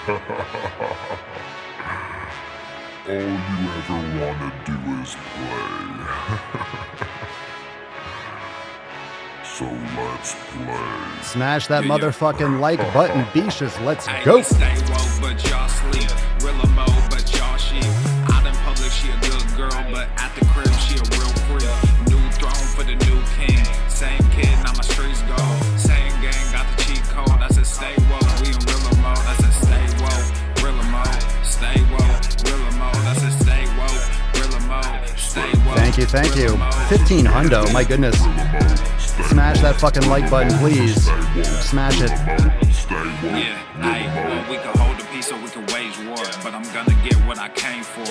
All you ever wanna do is play. So let's play. Smash that motherfucking like button, beaches. Let's go. Stay woke, but y'all sleep. Real mo, but y'all sheep. Out in public, she a good girl, but at the crib, she a real freak. New throne for the new king. Same kid, now my streets go. Same gang, got the cheat code. I said stay woke, we in real mo. I said stay woke, real mo. Stay woke, real mo. I said stay woke, real mo. Stay woke. Thank you. 15 hundo, my goodness. Smash that fucking like button, please. Smash it. Yeah, well, we can hold the peace or we can wage war, but I'm gonna get what I came for.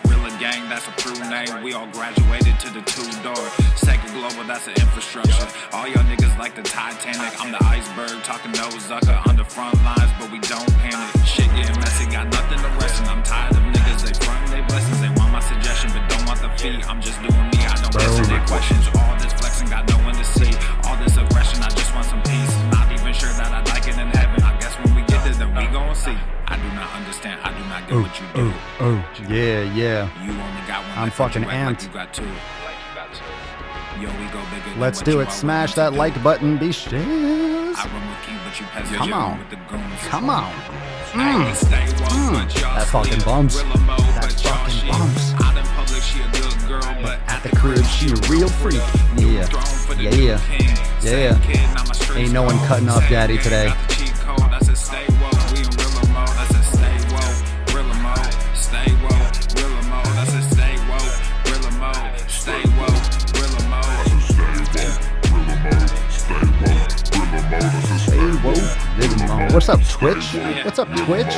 Rilla gang, that's a crew name. We all graduated to the two-door. Sacred Global, that's an infrastructure. All y'all niggas like the Titanic. I'm the iceberg, talking no Zucker on the front lines, but we don't panic. Shit getting messy, got nothing to rest in. I'm tired of niggas, they frontin' they blessings. They want my suggestion, but don't want the fee. I'm just doing me, I don't listen to their questions. All this flexing, got no one to see. All this aggression, I just want some peace. Not even sure that I like it in heaven. I guess when we get there, then we gon' see. I do not understand, I do not get what you do. Yeah. You only got one. I'm fucking amped. You got two. Yo, we go bigger. Let's do it. Smash that like button, be shit. I run with King, but you peasants. Come on. With the goons. Come on. That fucking bumps. That fucking bumps. Out in public, she a good girl, but At the crib, she a real freak. Yeah. Ain't no one cutting off daddy today. What's up, Twitch? What's up, Twitch?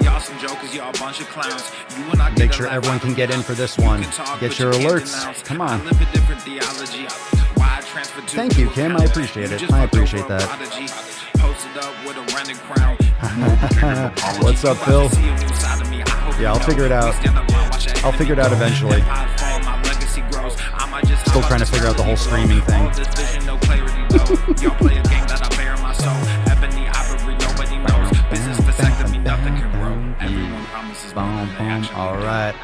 Y'all some jokers, y'all a bunch of clowns. Make sure everyone can get in for this one. Get your alerts. Come on. Thank you, Kim. I appreciate it. I appreciate that. What's up, Phil? Yeah, I'll figure it out. I'll figure it out eventually. Still trying to figure out the whole streaming thing. All right.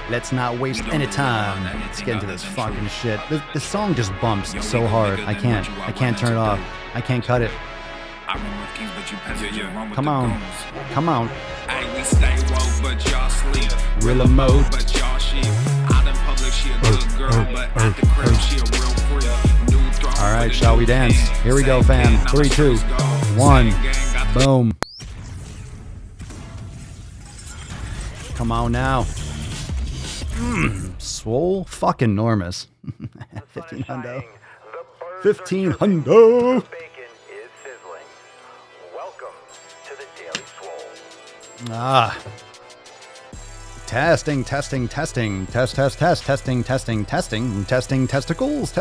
Let's not waste any time. Let's get into this fucking shit. This song just bumps so hard. I can't turn it off. I can't cut it. Come on. Come on. Rilla mode. All right, shall we dance? Here we go, fam. 3, 2, 1. Boom. Come on now. Swole fucking enormous. 15 hundo. 15 hundo. Testing. Test, testing, testicles,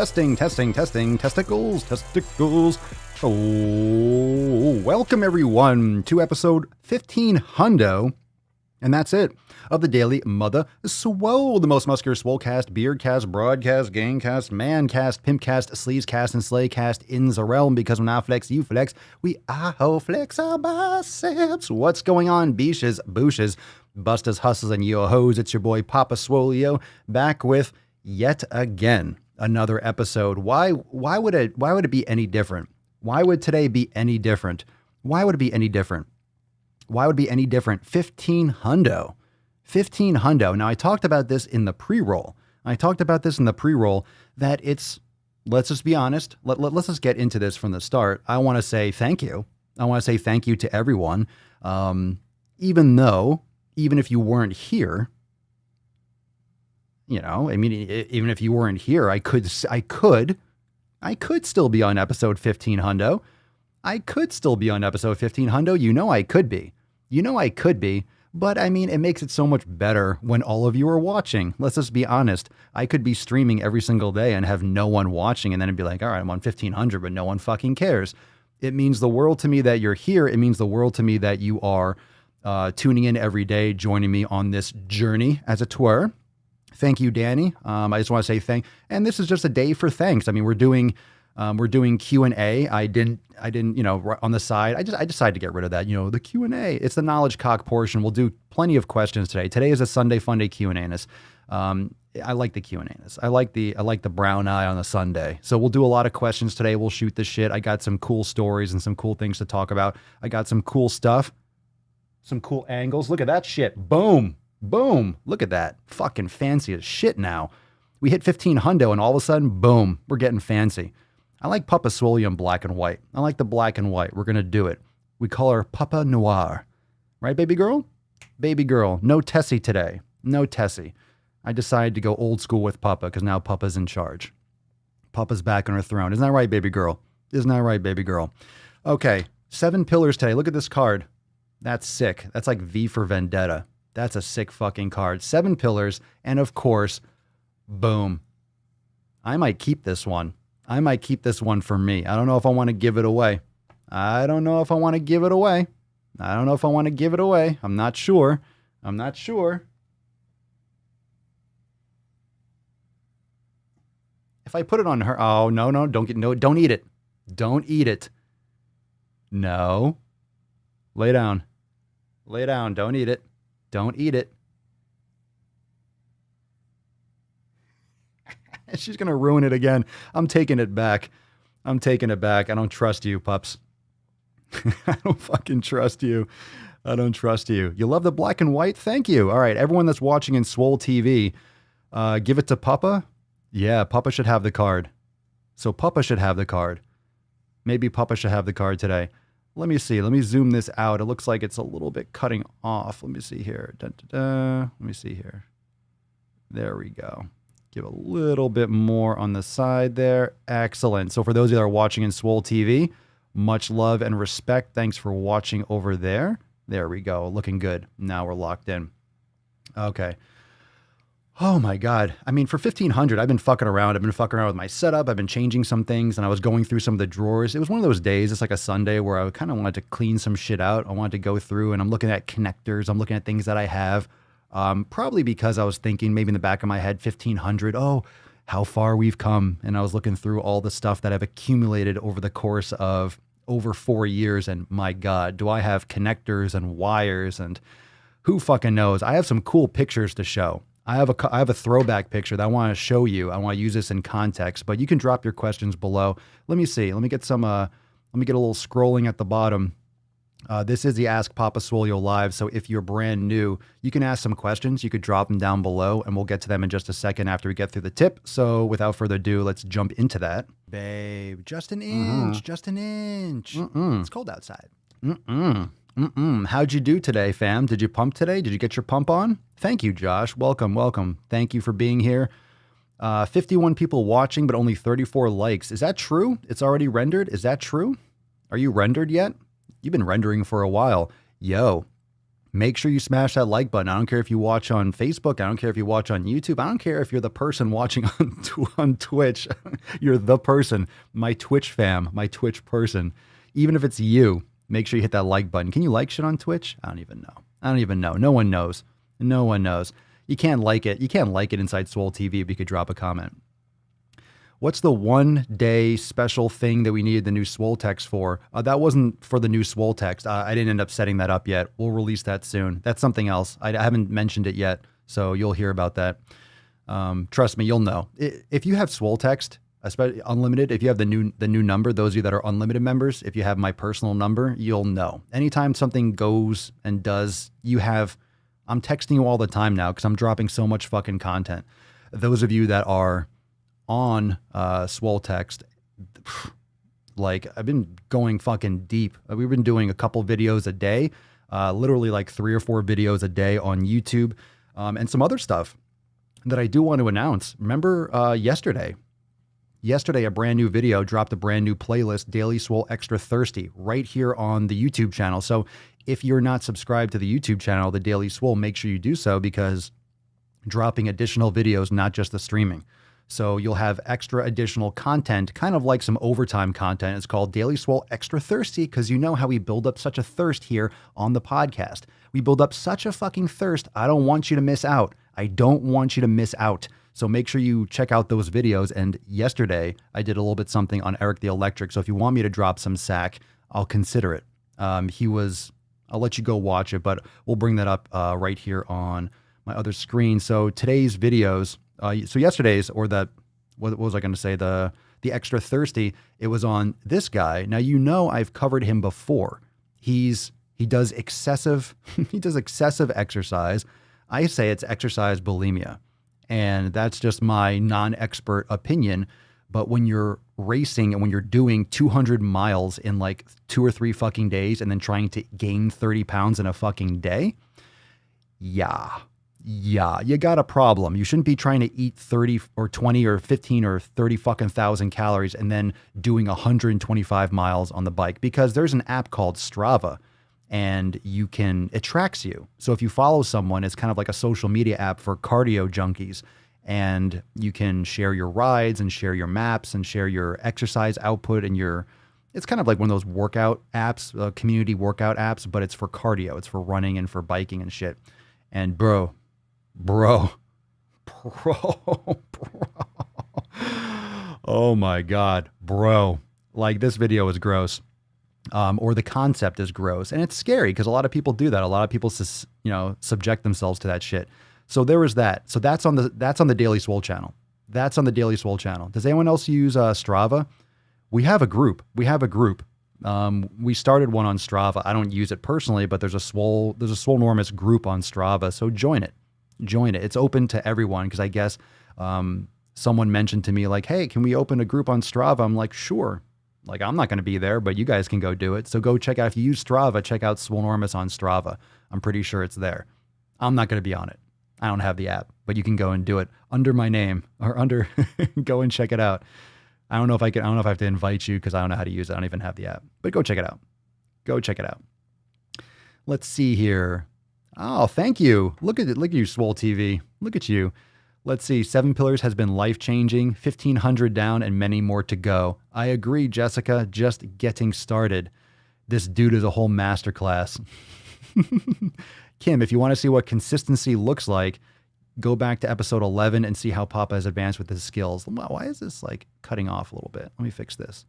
testicles. Oh, welcome everyone to episode 15 hundo. And that's it, of the Daily Mother Swole, the most muscular swolecast, beardcast, broadcast, gangcast, mancast, pimpcast, sleazecast, and slaycast in the realm, because when I flex, you flex, we all flex our biceps. What's going on, beaches, booshes, busters, hustles, and yo-hos? It's your boy, Papa Swolio, back with, yet again, another episode. Why would it be any different? Why would today be any different? Why would it be any different? 15 hundo. 15 hundo. Now, I talked about this in the pre-roll. That it's, let's just be honest. Let's just get into this from the start. I want to say thank you. I want to say thank you to everyone. Even if you weren't here, even if you weren't here, I could still be on episode 15 hundo. I could still be on episode 15 hundo. I could be. But I mean, it makes it so much better when all of you are watching. Let's just be honest. I could be streaming every single day and have no one watching, and then it'd be like, all right, I'm on 1500, but no one fucking cares. It means the world to me that you're here. It means the world to me that you are tuning in every day, joining me on this journey, as it were. Thank you, Danny. I just want to say and this is just a day for thanks. I mean, we're doing We're doing Q&A. I didn't, on the side, I decided to get rid of that. The Q&A, it's the knowledge cock portion. We'll do plenty of questions today. Today is a Sunday Fun Day Q&A-ness. I like the Q&A-ness. I like the brown eye on a Sunday. So we'll do a lot of questions today. We'll shoot the shit. I got some cool stories and some cool things to talk about. I got some cool stuff, some cool angles. Look at that shit. Boom. Boom. Look at that. Fucking fancy as shit now. We hit 15 hundo and all of a sudden, boom, we're getting fancy. I like Papa Swolio in black and white. I like the black and white. We're going to do it. We call her Papa Noir. Right, baby girl? Baby girl. No Tessie today. No Tessie. I decided to go old school with Papa because now Papa's in charge. Papa's back on her throne. Isn't that right, baby girl? Isn't that right, baby girl? Okay, 7 pillars today. Look at this card. That's sick. That's like V for Vendetta. That's a sick fucking card. 7 pillars. And of course, boom. I might keep this one. I might keep this one for me. I don't know if I want to give it away. I don't know if I want to give it away. I'm not sure. If I put it on her, oh, no, don't eat it. Don't eat it. No. Lay down. Don't eat it. Don't eat it. She's going to ruin it again. I'm taking it back. I don't trust you, pups. I don't fucking trust you. You love the black and white? Thank you. All right, everyone that's watching in Swole TV, give it to Papa. Yeah, Papa should have the card. So Papa should have the card. Maybe Papa should have the card today. Let me see. Let me zoom this out. It looks like it's a little bit cutting off. Let me see here. Let me see here. There we go. Give a little bit more on the side there. Excellent. So for those of you that are watching in Swole TV, much love and respect. Thanks for watching over there. There we go. Looking good. Now we're locked in. Okay. Oh my God. I mean, for 1500, I've been fucking around. I've been fucking around with my setup. I've been changing some things and I was going through some of the drawers. It was one of those days. It's like a Sunday where I kind of wanted to clean some shit out. I wanted to go through and I'm looking at connectors. I'm looking at things that I have. Probably because I was thinking maybe in the back of my head, 1500, oh, how far we've come. And I was looking through all the stuff that I've accumulated over the course of over 4 years. And my God, do I have connectors and wires and who fucking knows? I have some cool pictures to show. I have a throwback picture that I want to show you. I want to use this in context, but you can drop your questions below. Let me see. Let me get some, let me get a little scrolling at the bottom. This is the Ask Papa Swolio Live. So if you're brand new, you can ask some questions. You could drop them down below and we'll get to them in just a second after we get through the tip. So without further ado, let's jump into that. Babe, just an inch, just an inch. It's cold outside. How'd you do today, fam? Did you pump today? Did you get your pump on? Thank you, Josh. Welcome. Thank you for being here. 51 people watching, but only 34 likes. Is that true? It's already rendered? Is that true? Are you rendered yet? You've been rendering for a while. Yo, make sure you smash that like button. I don't care if you watch on Facebook. I don't care if you watch on YouTube. I don't care if you're the person watching on Twitch. You're the person, my Twitch fam, my Twitch person. Even if it's you, make sure you hit that like button. Can you like shit on Twitch? I don't even know. No one knows. You can't like it. You can't like it inside Swole TV, but you could drop a comment. What's the 1 day special thing that we needed the new Swole text for? That wasn't for the new Swole text. I didn't end up setting that up yet. We'll release that soon. That's something else. I haven't mentioned it yet, so you'll hear about that. Trust me, you'll know. If you have Swole text, especially unlimited, if you have the new number, those of you that are unlimited members, if you have my personal number, you'll know. Anytime something goes and does, I'm texting you all the time now because I'm dropping so much fucking content. Those of you that are on Swole text, like I've been going fucking deep. We've been doing a couple videos a day, literally like 3 or 4 videos a day on YouTube, and some other stuff that I do want to announce. Remember yesterday, a brand new video dropped, a brand new playlist, Daily Swole Extra Thirsty, right here on the YouTube channel. So if you're not subscribed to the YouTube channel, the Daily Swole, make sure you do so because dropping additional videos, not just the streaming. So you'll have extra additional content, kind of like some overtime content. It's called Daily Swole Extra Thirsty because you know how we build up such a thirst here on the podcast. We build up such a fucking thirst. I don't want you to miss out. So make sure you check out those videos. And yesterday I did a little bit something on Eric the Electric. So if you want me to drop some sack, I'll consider it. I'll let you go watch it, but we'll bring that up right here on my other screen. So today's videos, so yesterday's, or what was I going to say? The Extra Thirsty, it was on this guy. Now, I've covered him before. He does excessive, he does excessive exercise. I say it's exercise bulimia, and that's just my non-expert opinion. But when you're racing and when you're doing 200 miles in like 2 or 3 fucking days and then trying to gain 30 pounds in a fucking day, yeah, you got a problem. You shouldn't be trying to eat 30 or 20 or 15 or 30 fucking thousand calories and then doing 125 miles on the bike, because there's an app called Strava and it tracks you. So if you follow someone, it's kind of like a social media app for cardio junkies, and you can share your rides and share your maps and share your exercise output and it's kind of like one of those workout apps, community workout apps, but it's for cardio. It's for running and for biking and shit. And bro. Oh my God, bro. Like, this video is gross. Or the concept is gross. And it's scary because a lot of people do that. A lot of people, subject themselves to that shit. So there was that. So that's on the Daily Swole channel. That's on the Daily Swole channel. Does anyone else use Strava? We have a group. We started one on Strava. I don't use it personally, but there's a Swolenormous group on Strava. So join it. It's open to everyone, because I guess someone mentioned to me like, hey, can we open a group on Strava? I'm like, sure. Like, I'm not going to be there, but you guys can go do it. So go check out, if you use Strava, check out Swolenormous on Strava. I'm pretty sure it's there. I'm not going to be on it. I don't have the app, but you can go and do it under my name, or go and check it out. I don't know if I have to invite you, because I don't know how to use it. I don't even have the app, but go check it out. Let's see here. Oh, thank you. Look at you, Swole TV. Look at you. Let's see. 7 Pillars has been life-changing, 1,500 down and many more to go. I agree, Jessica. Just getting started. This dude is a whole masterclass. Kim, if you want to see what consistency looks like, go back to episode 11 and see how Papa has advanced with his skills. Why is this like cutting off a little bit? Let me fix this.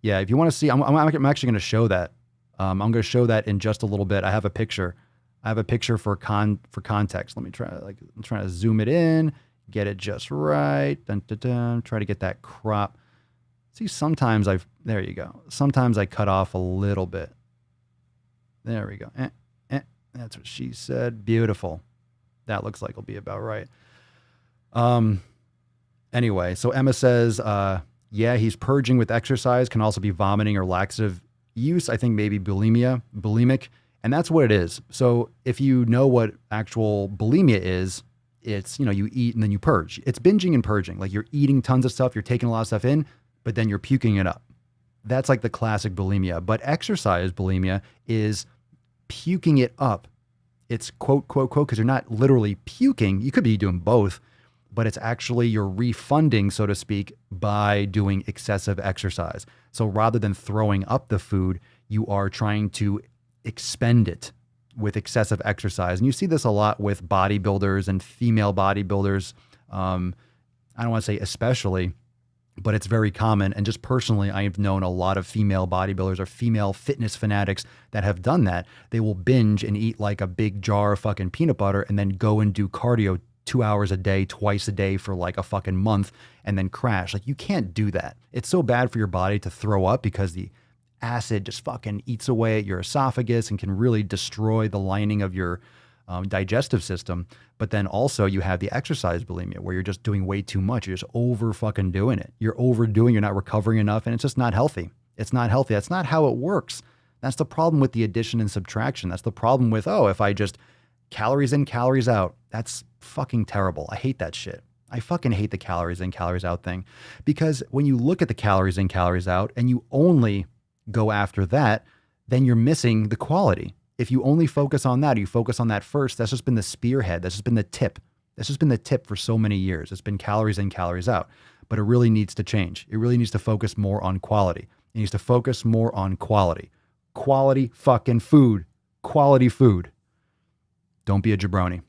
Yeah, if you want to see, I'm actually going to show that. I'm going to show that in just a little bit. I have a picture for context. Let me try. I'm trying to zoom it in, get it just right. Dun, dun, dun. Try to get that crop. See, there you go. Sometimes I cut off a little bit. There we go. That's what she said. Beautiful. That looks like it'll be about right. Anyway, so Emma says, yeah, he's purging with exercise, can also be vomiting or laxative use. I think maybe bulimic. And that's what it is. So if you know what actual bulimia is, it's, you eat and then you purge. It's binging and purging. Like, you're eating tons of stuff, you're taking a lot of stuff in, but then you're puking it up. That's like the classic bulimia. But exercise bulimia is puking it up. It's quote, because you're not literally puking. You could be doing both, but it's actually you're refunding, so to speak, by doing excessive exercise. So rather than throwing up the food, you are trying to expend it with excessive exercise. And you see this a lot with bodybuilders and female bodybuilders. I don't want to say especially, but it's very common. And just personally, I have known a lot of female bodybuilders or female fitness fanatics that have done that. They will binge and eat like a big jar of fucking peanut butter and then go and do cardio 2 hours a day, twice a day for like a fucking month, and then crash. Like, you can't do that. It's so bad for your body to throw up, because the acid just fucking eats away at your esophagus and can really destroy the lining of your digestive system. But then also you have the exercise bulimia, where you're just doing way too much. You're just over fucking doing it. You're overdoing, you're not recovering enough, and it's just not healthy. It's not healthy. That's not how it works. That's the problem with the addition and subtraction. That's the problem with, if I just calories in, calories out. That's fucking terrible. I hate that shit. I fucking hate the calories in, calories out thing, because when you look at the calories in, calories out, and you only go after that, then you're missing the quality. If you only focus on that, you focus on that first, that's just been the spearhead. That's just been the tip. That's just been the tip for so many years. It's been calories in, calories out. But it really needs to change. It really needs to focus more on quality. It needs to focus more on quality. Quality fucking food. Quality food. Don't be a jabroni.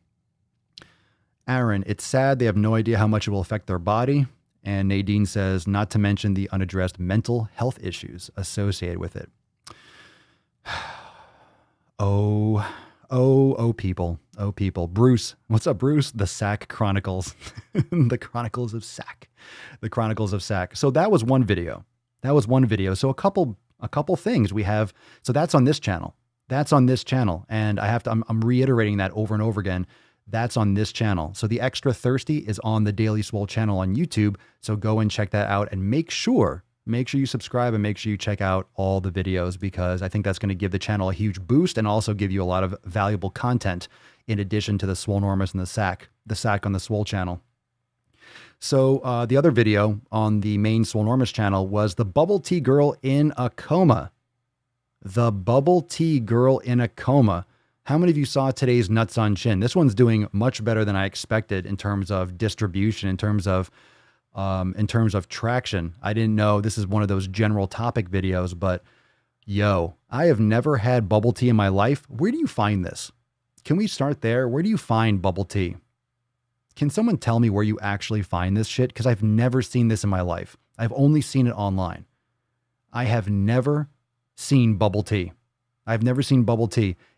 Aaron, it's sad they have no idea how much it will affect their body. And Nadine says, not to mention the unaddressed mental health issues associated with it. Oh, people. Oh, people. Bruce. What's up, Bruce? The Sack Chronicles. The Chronicles of Sack. The Chronicles of Sack. So that was one video. So a couple things we have. So that's on this channel. And I'm reiterating that over and over again. That's on this channel. So the Extra Thirsty is on the Daily Swole channel on YouTube. So go and check that out and make sure you subscribe and make sure you check out all the videos, because I think that's going to give the channel a huge boost and also give you a lot of valuable content in addition to the Swolenormous and the sack on the Swole channel. So the other video on the main Swolenormous channel was the bubble tea girl in a coma. The bubble tea girl in a coma. How many of you saw today's Nuts on Chin? This one's doing much better than I expected in terms of distribution, in terms of traction. I didn't know this is one of those general topic videos, but yo, I have never had bubble tea in my life. Where do you find this? Can we start there? Where do you find bubble tea? Can someone tell me where you actually find this shit? Because I've never seen this in my life. I've only seen it online. I have never seen bubble tea.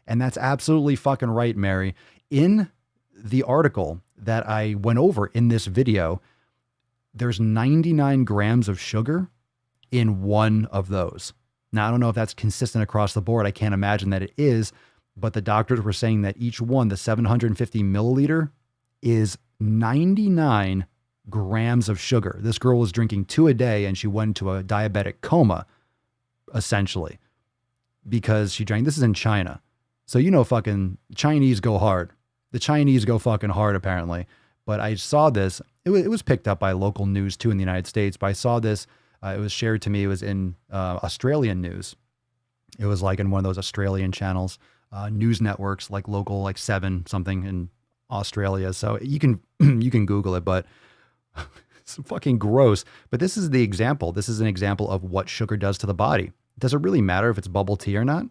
And that's absolutely fucking right, Mary. In the article that I went over in this video, there's 99 grams of sugar in one of those. Now, I don't know if that's consistent across the board. I can't imagine that it is, but the doctors were saying that each one, the 750 milliliter, is 99 grams of sugar. This girl was drinking 2 a day and she went into a diabetic coma, essentially, because she drank. This is in China. So, fucking Chinese go hard. The Chinese go fucking hard, apparently. But I saw this. It was picked up by local news, too, in the United States. But I saw this. It was shared to me. It was in Australian news. It was like in one of those Australian channels, news networks, like local, like 7 something in Australia. So you can Google it, but it's fucking gross. But this is the example. This is an example of what sugar does to the body. Does it really matter if it's bubble tea or not?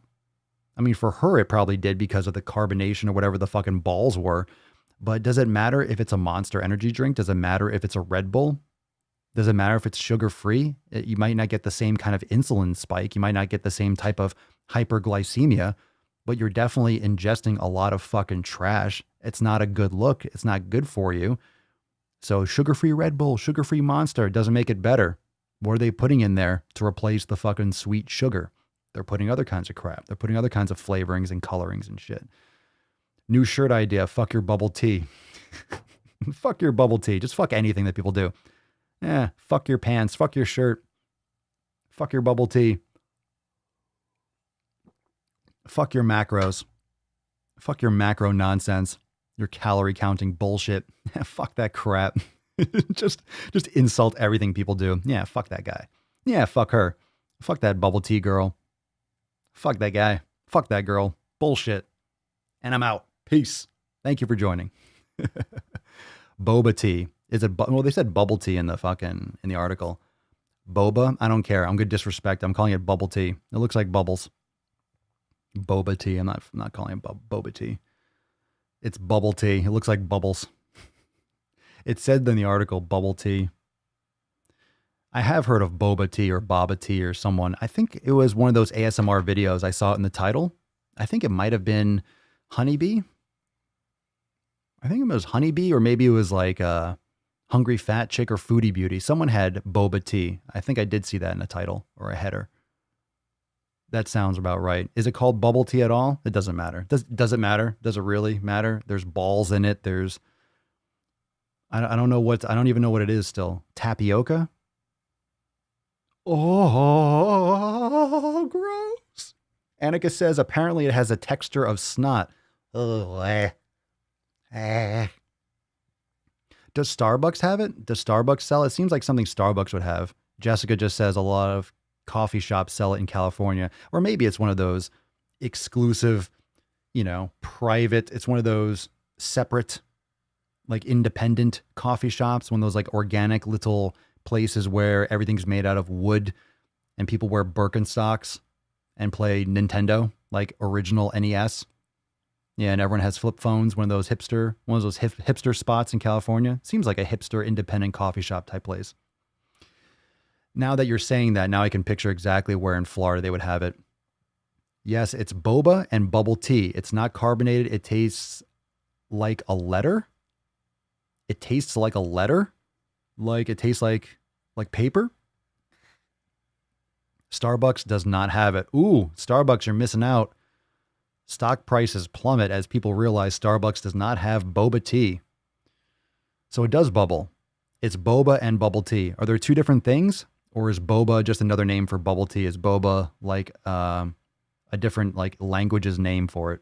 I mean, for her, it probably did because of the carbonation or whatever the fucking balls were. But does it matter if it's a Monster energy drink? Does it matter if it's a Red Bull? Does it matter if it's sugar-free? You might not get the same kind of insulin spike. You might not get the same type of hyperglycemia, but you're definitely ingesting a lot of fucking trash. It's not a good look. It's not good for you. So sugar-free Red Bull, sugar-free Monster doesn't make it better. What are they putting in there to replace the fucking sweet sugar? They're putting other kinds of crap. They're putting other kinds of flavorings and colorings and shit. New shirt idea. Fuck your bubble tea. Fuck your bubble tea. Just fuck anything that people do. Fuck your pants. Fuck your shirt. Fuck your bubble tea. Fuck your macros. Fuck your macro nonsense. Your calorie counting bullshit. Fuck that crap. just insult everything people do. Yeah, fuck that guy. Yeah, fuck her. Fuck that bubble tea girl. Fuck that guy. Fuck that girl. Bullshit. And I'm out. Peace. Thank you for joining. Boba tea. Is it, well, they said bubble tea in the article. Boba? I don't care. I'm going to disrespect. I'm calling it bubble tea. It looks like bubbles. Boba tea. I'm not calling it boba tea. It's bubble tea. It looks like bubbles. It said in the article, bubble tea. I have heard of boba tea or baba tea or someone. I think it was one of those ASMR videos. I saw it in the title. I think it might have been Honeybee. I think it was Honeybee, or maybe it was like Hungry Fat Chick or Foodie Beauty. Someone had boba tea. I think I did see that in a title or a header. That sounds about right. Is it called bubble tea at all? It doesn't matter. Does it matter? Does it really matter? There's balls in it. There's, I don't even know what it is still. Tapioca? Oh, gross. Annika says apparently it has a texture of snot. Ugh. Does Starbucks have it? Does Starbucks sell it? It seems like something Starbucks would have. Jessica just says a lot of coffee shops sell it in California. Or maybe it's one of those exclusive, private. It's one of those separate, like independent coffee shops. One of those like organic little places where everything's made out of wood and people wear Birkenstocks and play Nintendo, like original NES. Yeah, and everyone has flip phones, one of those hipster spots in California. Seems like a hipster independent coffee shop type place. Now that you're saying that, now I can picture exactly where in Florida they would have it. Yes, it's boba and bubble tea. It's not carbonated. It tastes like a letter. It tastes like a letter. Like it tastes like paper. Starbucks does not have it. Ooh, Starbucks, you're missing out. Stock prices plummet as people realize Starbucks does not have boba tea. So it does bubble. It's boba and bubble tea. Are there two different things? Or is boba just another name for bubble tea? Is boba like a different like language's name for it?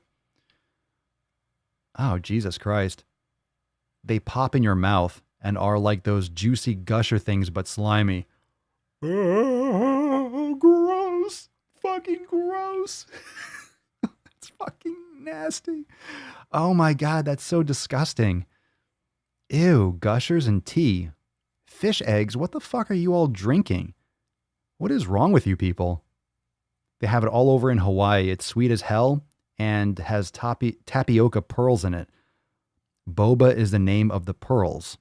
Oh, Jesus Christ. They pop in your mouth and are like those juicy gusher things, but slimy. Oh, gross. Fucking gross. It's fucking nasty. Oh my God, that's so disgusting. Ew, gushers and tea. Fish eggs, what the fuck are you all drinking? What is wrong with you people? They have it all over in Hawaii. It's sweet as hell and has tapioca pearls in it. Boba is the name of the pearls.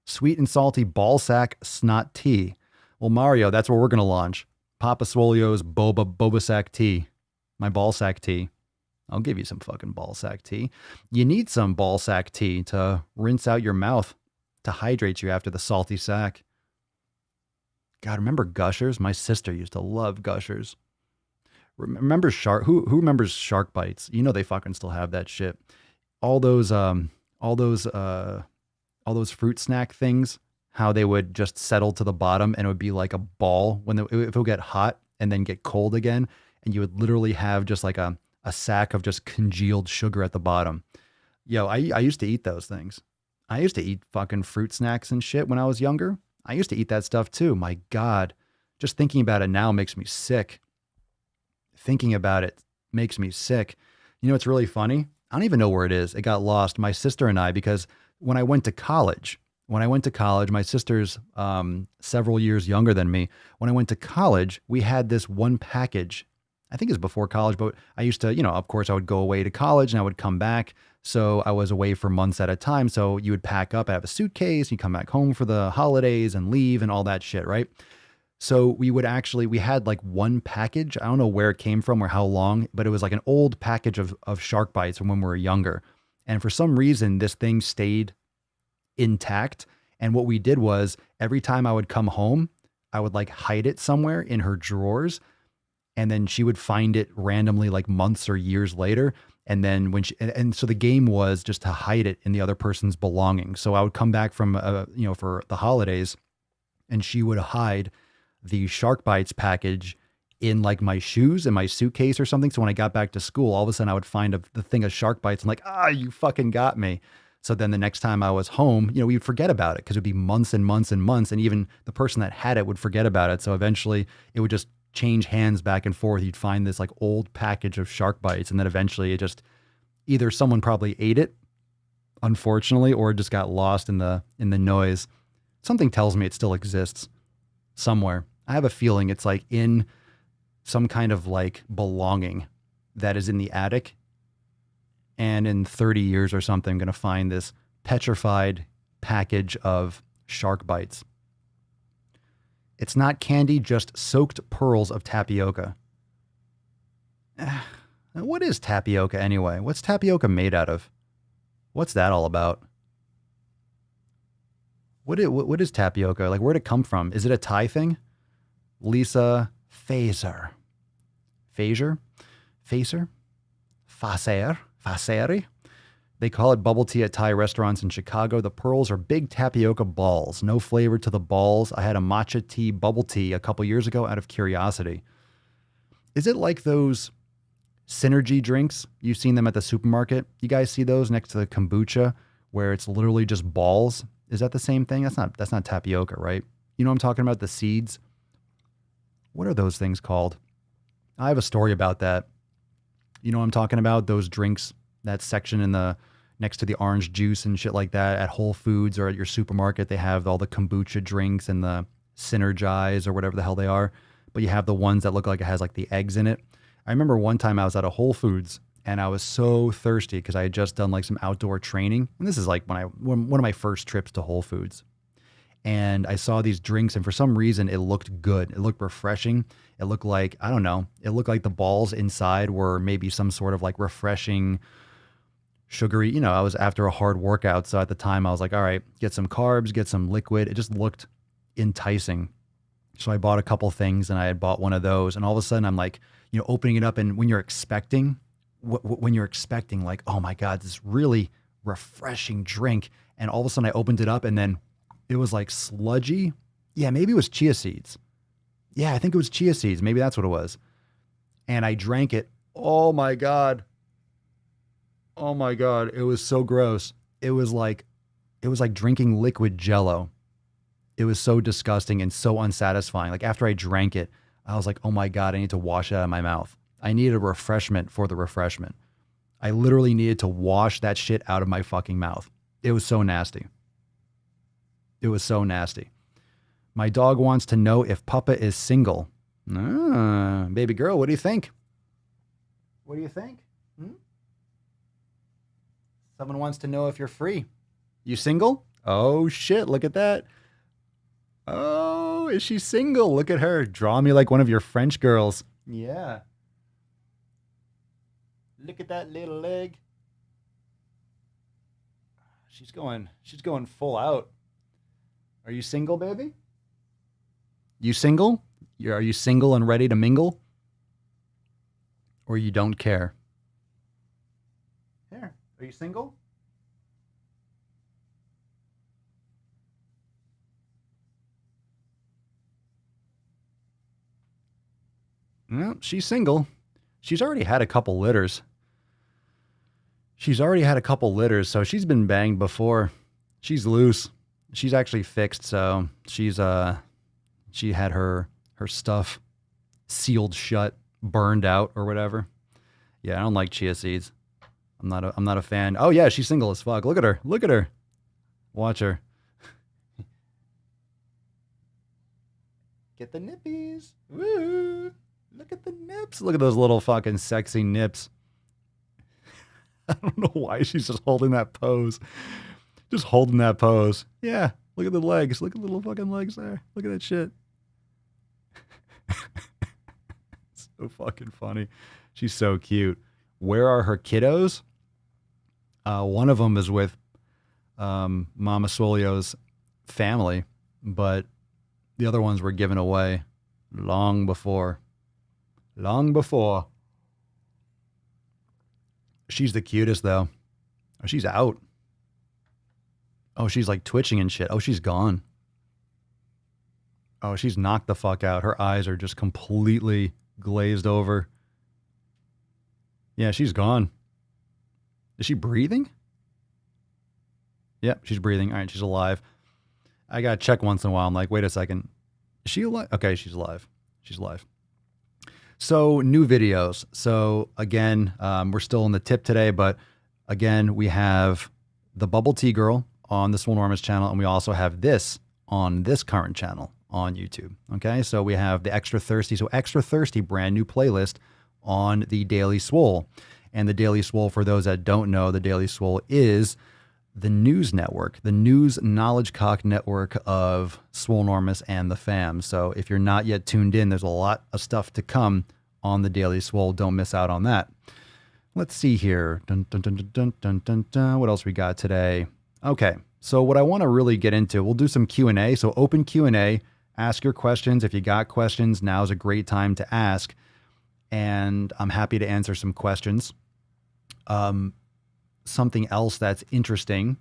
Sweet and salty ballsack snot tea. Well, Mario, that's what we're going to launch. Papa Swolio's boba sack tea. My ballsack tea. I'll give you some fucking ballsack tea. You need some ballsack tea to rinse out your mouth, to hydrate you after the salty sack. God, remember Gushers? My sister used to love Gushers. Remember Shark? Who remembers Shark Bites? You know they fucking still have that shit. All those fruit snack things, how they would just settle to the bottom and it would be like a ball if it would get hot and then get cold again, and you would literally have just like a sack of just congealed sugar at the bottom. Yo, I used to eat those things. I used to eat fucking fruit snacks and shit when I was younger. I used to eat that stuff too. My God, just thinking about it now makes me sick. Thinking about it makes me sick. You know, it's really funny. I don't even know where it is. It got lost. My sister and I, because when I went to college, my sister's several years younger than me. When I went to college, we had this one package. I think it was before college, but I used to, of course I would go away to college and I would come back. So I was away for months at a time. So you would pack up, have a suitcase, you come back home for the holidays and leave and all that shit, right? So we had like one package. I don't know where it came from or how long, but it was like an old package of Shark Bites from when we were younger. And for some reason, this thing stayed intact. And what we did was every time I would come home, I would like hide it somewhere in her drawers. And then she would find it randomly like months or years later. And then so the game was just to hide it in the other person's belongings. So I would come back from, for the holidays, and she would hide the Shark Bites package in like my shoes and my suitcase or something. So when I got back to school, all of a sudden I would find the thing of Shark Bites. I'm like, you fucking got me. So then the next time I was home, we would forget about it because it'd be months and months and months. And even the person that had it would forget about it. So eventually it would just change hands back and forth. You'd find this like old package of Shark Bites. And then eventually it just, either someone probably ate it, unfortunately, or it just got lost in the noise. Something tells me it still exists somewhere. I have a feeling it's like in some kind of like belonging that is in the attic. And in 30 years or something, I'm going to find this petrified package of Shark Bites. It's not candy, just soaked pearls of tapioca. What is tapioca anyway? What's tapioca made out of? What's that all about? What is tapioca? Like, where'd it come from? Is it a Thai thing? Lisa Faser. Faseri? They call it bubble tea at Thai restaurants in Chicago. The pearls are big tapioca balls. No flavor to the balls. I had a matcha tea bubble tea a couple years ago out of curiosity. Is it like those Synergy drinks? You've seen them at the supermarket. You guys see those next to the kombucha where it's literally just balls? Is that the same thing? That's not tapioca, right? You know what I'm talking about? The seeds. What are those things called? I have a story about that. You know what I'm talking about? Those drinks, that section next to the orange juice and shit like that at Whole Foods or at your supermarket. They have all the kombucha drinks and the Synergize or whatever the hell they are. But you have the ones that look like it has like the eggs in it. I remember one time I was at a Whole Foods and I was so thirsty because I had just done like some outdoor training. And this is like one of my first trips to Whole Foods. And I saw these drinks, and for some reason it looked good. It looked refreshing. It looked like, I don't know, it looked like the balls inside were maybe some sort of like refreshing, sugary, I was after a hard workout. So at the time I was like, all right, get some carbs, get some liquid. It just looked enticing. So I bought a couple things, and I had bought one of those, and all of a sudden I'm like, opening it up, and when you're expecting like, oh my God, this really refreshing drink. And all of a sudden I opened it up, and then it was like sludgy. Yeah, maybe it was chia seeds. Yeah, I think it was chia seeds. Maybe that's what it was. And I drank it. Oh my God. Oh my God. It was so gross. It was like drinking liquid Jello. It was so disgusting and so unsatisfying. Like after I drank it, I was like, oh my God, I need to wash it out of my mouth. I needed a refreshment for the refreshment. I literally needed to wash that shit out of my fucking mouth. It was so nasty. It was so nasty. My dog wants to know if Papa is single. Baby girl, what do you think? What do you think? Someone wants to know if you're free. You single? Oh shit, look at that. Oh, is she single? Look at her. Draw me like one of your French girls. Yeah. Look at that little leg. She's going full out. Are you single, baby? You single? Are you single and ready to mingle? Or you don't care? Here, are you single? No, she's single. She's already had a couple litters. So she's been banged before. She's loose. She's actually fixed, so she had her stuff sealed shut, burned out or whatever. Yeah, I don't like chia seeds. I'm not a fan. Oh yeah, she's single as fuck. Look at her. Watch her. Get the nippies. Woo! Look at the nips. Look at those little fucking sexy nips. I don't know why she's just holding that pose. Yeah, look at the legs. Look at the little fucking legs there. Look at that shit. It's so fucking funny. She's so cute. Where are her kiddos? One of them is with Mama Swolio's family, but the other ones were given away long before. She's the cutest, though. Oh, she's out. Oh, she's like twitching and shit. Oh, she's gone. Oh, she's knocked the fuck out. Her eyes are just completely glazed over. Yeah, she's gone. Is she breathing? Yep, she's breathing. All right, she's alive. I gotta check once in a while. I'm like, wait a second. Is she alive? Okay, she's alive. So new videos. So again, we're still in the tip today, but again, we have the Bubble Tea Girl on the Swolenormous channel, and we also have this on this current channel on YouTube. Okay, so we have the Extra Thirsty. So Extra Thirsty, brand new playlist on the Daily Swole. And the Daily Swole, for those that don't know, the Daily Swole is the news network, the news knowledge cock network of Swolenormous and the fam. So if you're not yet tuned in, there's a lot of stuff to come on the Daily Swole. Don't miss out on that. Let's see here. Dun, dun, dun, dun, dun, dun, dun. What else we got today? Okay, so what I want to really get into, we'll do some Q&A. So open Q&A, ask your questions. If you got questions, now's a great time to ask. And I'm happy to answer some questions. Something else that's interesting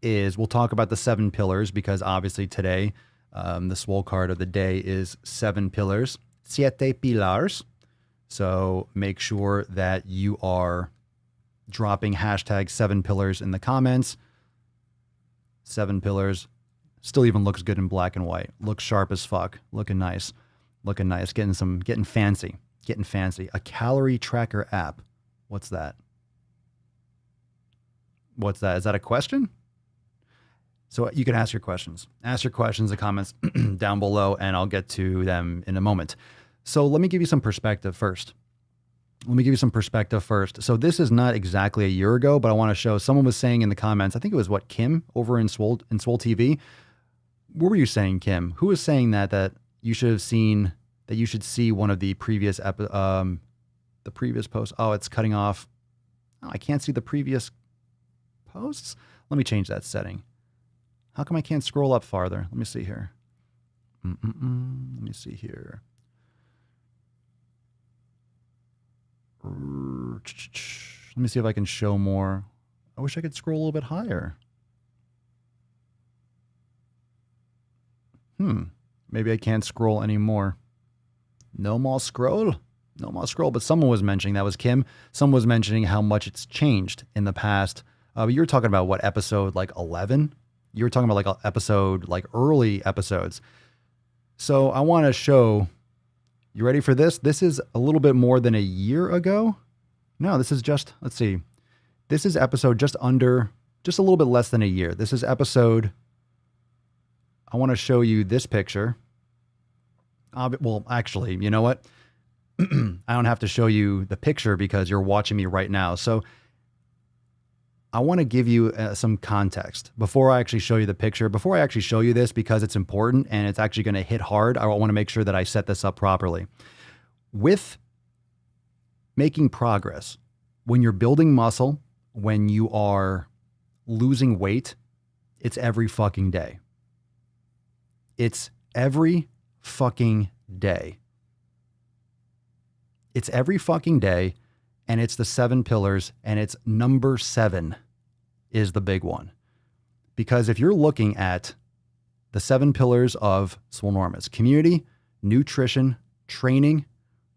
is we'll talk about the 7 pillars, because obviously today the swole card of the day is 7 pillars, siete pilars. So make sure that you are dropping hashtag 7 pillars in the comments. 7 pillars still even looks good in black and white. Looks sharp as fuck. Looking nice. Getting fancy. A calorie tracker app. What's that? Is that a question? So you can ask your questions. Ask your questions in the comments down below, and I'll get to them in a moment. So let me give you some perspective first. Let me give you some perspective first. So this is not exactly a year ago, but I want to show, someone was saying in the comments, I think it was Kim over in Swole TV. What were you saying, Kim? Who was saying that you should have seen, that you should see one of the previous the previous posts? Oh, it's cutting off. Oh, I can't see the previous posts. Let me change that setting. How come I can't scroll up farther? Let me see here. Let me see here. Let me see if I can show more. I wish I could scroll a little bit higher. Maybe I can't scroll anymore. No more scroll. No more scroll. But someone was mentioning, that was Kim. Someone was mentioning how much it's changed in the past. You were talking about what, episode like 11? You were talking about like episode, like early episodes. So I want to show. You ready for this? This is a little bit more than a year ago. No, this is just, let's see. This is episode just a little bit less than a year. This is episode, I want to show you this picture. Well, actually, you know what? I don't have to show you the picture because you're watching me right now. So I want to give you some context before I actually show you the picture, before I actually show you this, because it's important and it's actually going to hit hard. I want to make sure that I set this up properly. With making progress, when you're building muscle, when you are losing weight, it's every fucking day. It's every fucking day. It's every fucking day, and it's the 7 pillars, and it's number 7 is the big one. Because if you're looking at the 7 pillars of Swolenormous: community, nutrition, training,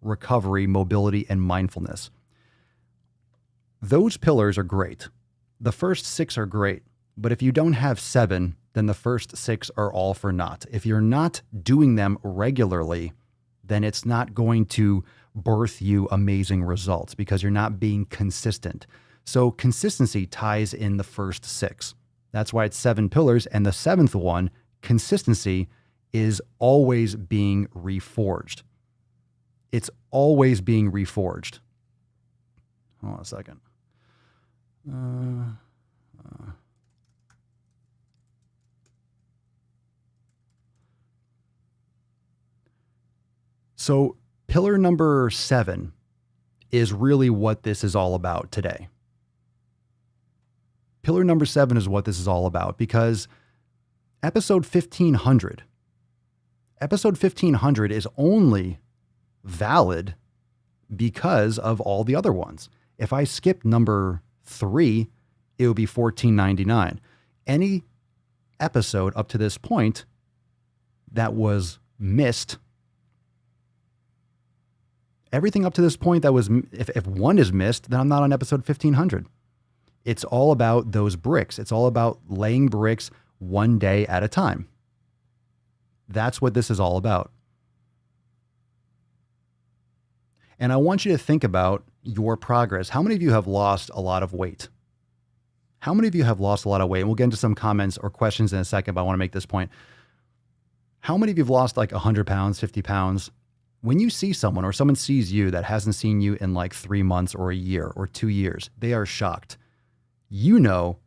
recovery, mobility, and mindfulness. Those pillars are great. The first 6 are great, but if you don't have 7, then the first 6 are all for naught. If you're not doing them regularly, then it's not going to birth you amazing results because you're not being consistent. So consistency ties in the first 6. That's why it's 7 pillars. And the 7th one, consistency, is always being reforged. It's always being reforged. Hold on a second. So pillar number 7 is really what this is all about today. Pillar number 7 is what this is all about, because episode 1500 is only valid because of all the other ones. If I skipped number 3, it would be 1499. Any episode up to this point that was missed, everything up to this point that was, if one is missed, then I'm not on episode 1500. It's all about those bricks. It's all about laying bricks one day at a time. That's what this is all about. And I want you to think about your progress. How many of you have lost a lot of weight? How many of you have lost a lot of weight? And we'll get into some comments or questions in a second, but I want to make this point. How many of you have lost like 100 pounds, 50 pounds? When you see someone or someone sees you that hasn't seen you in like 3 months or a year or 2 years, they are shocked. You know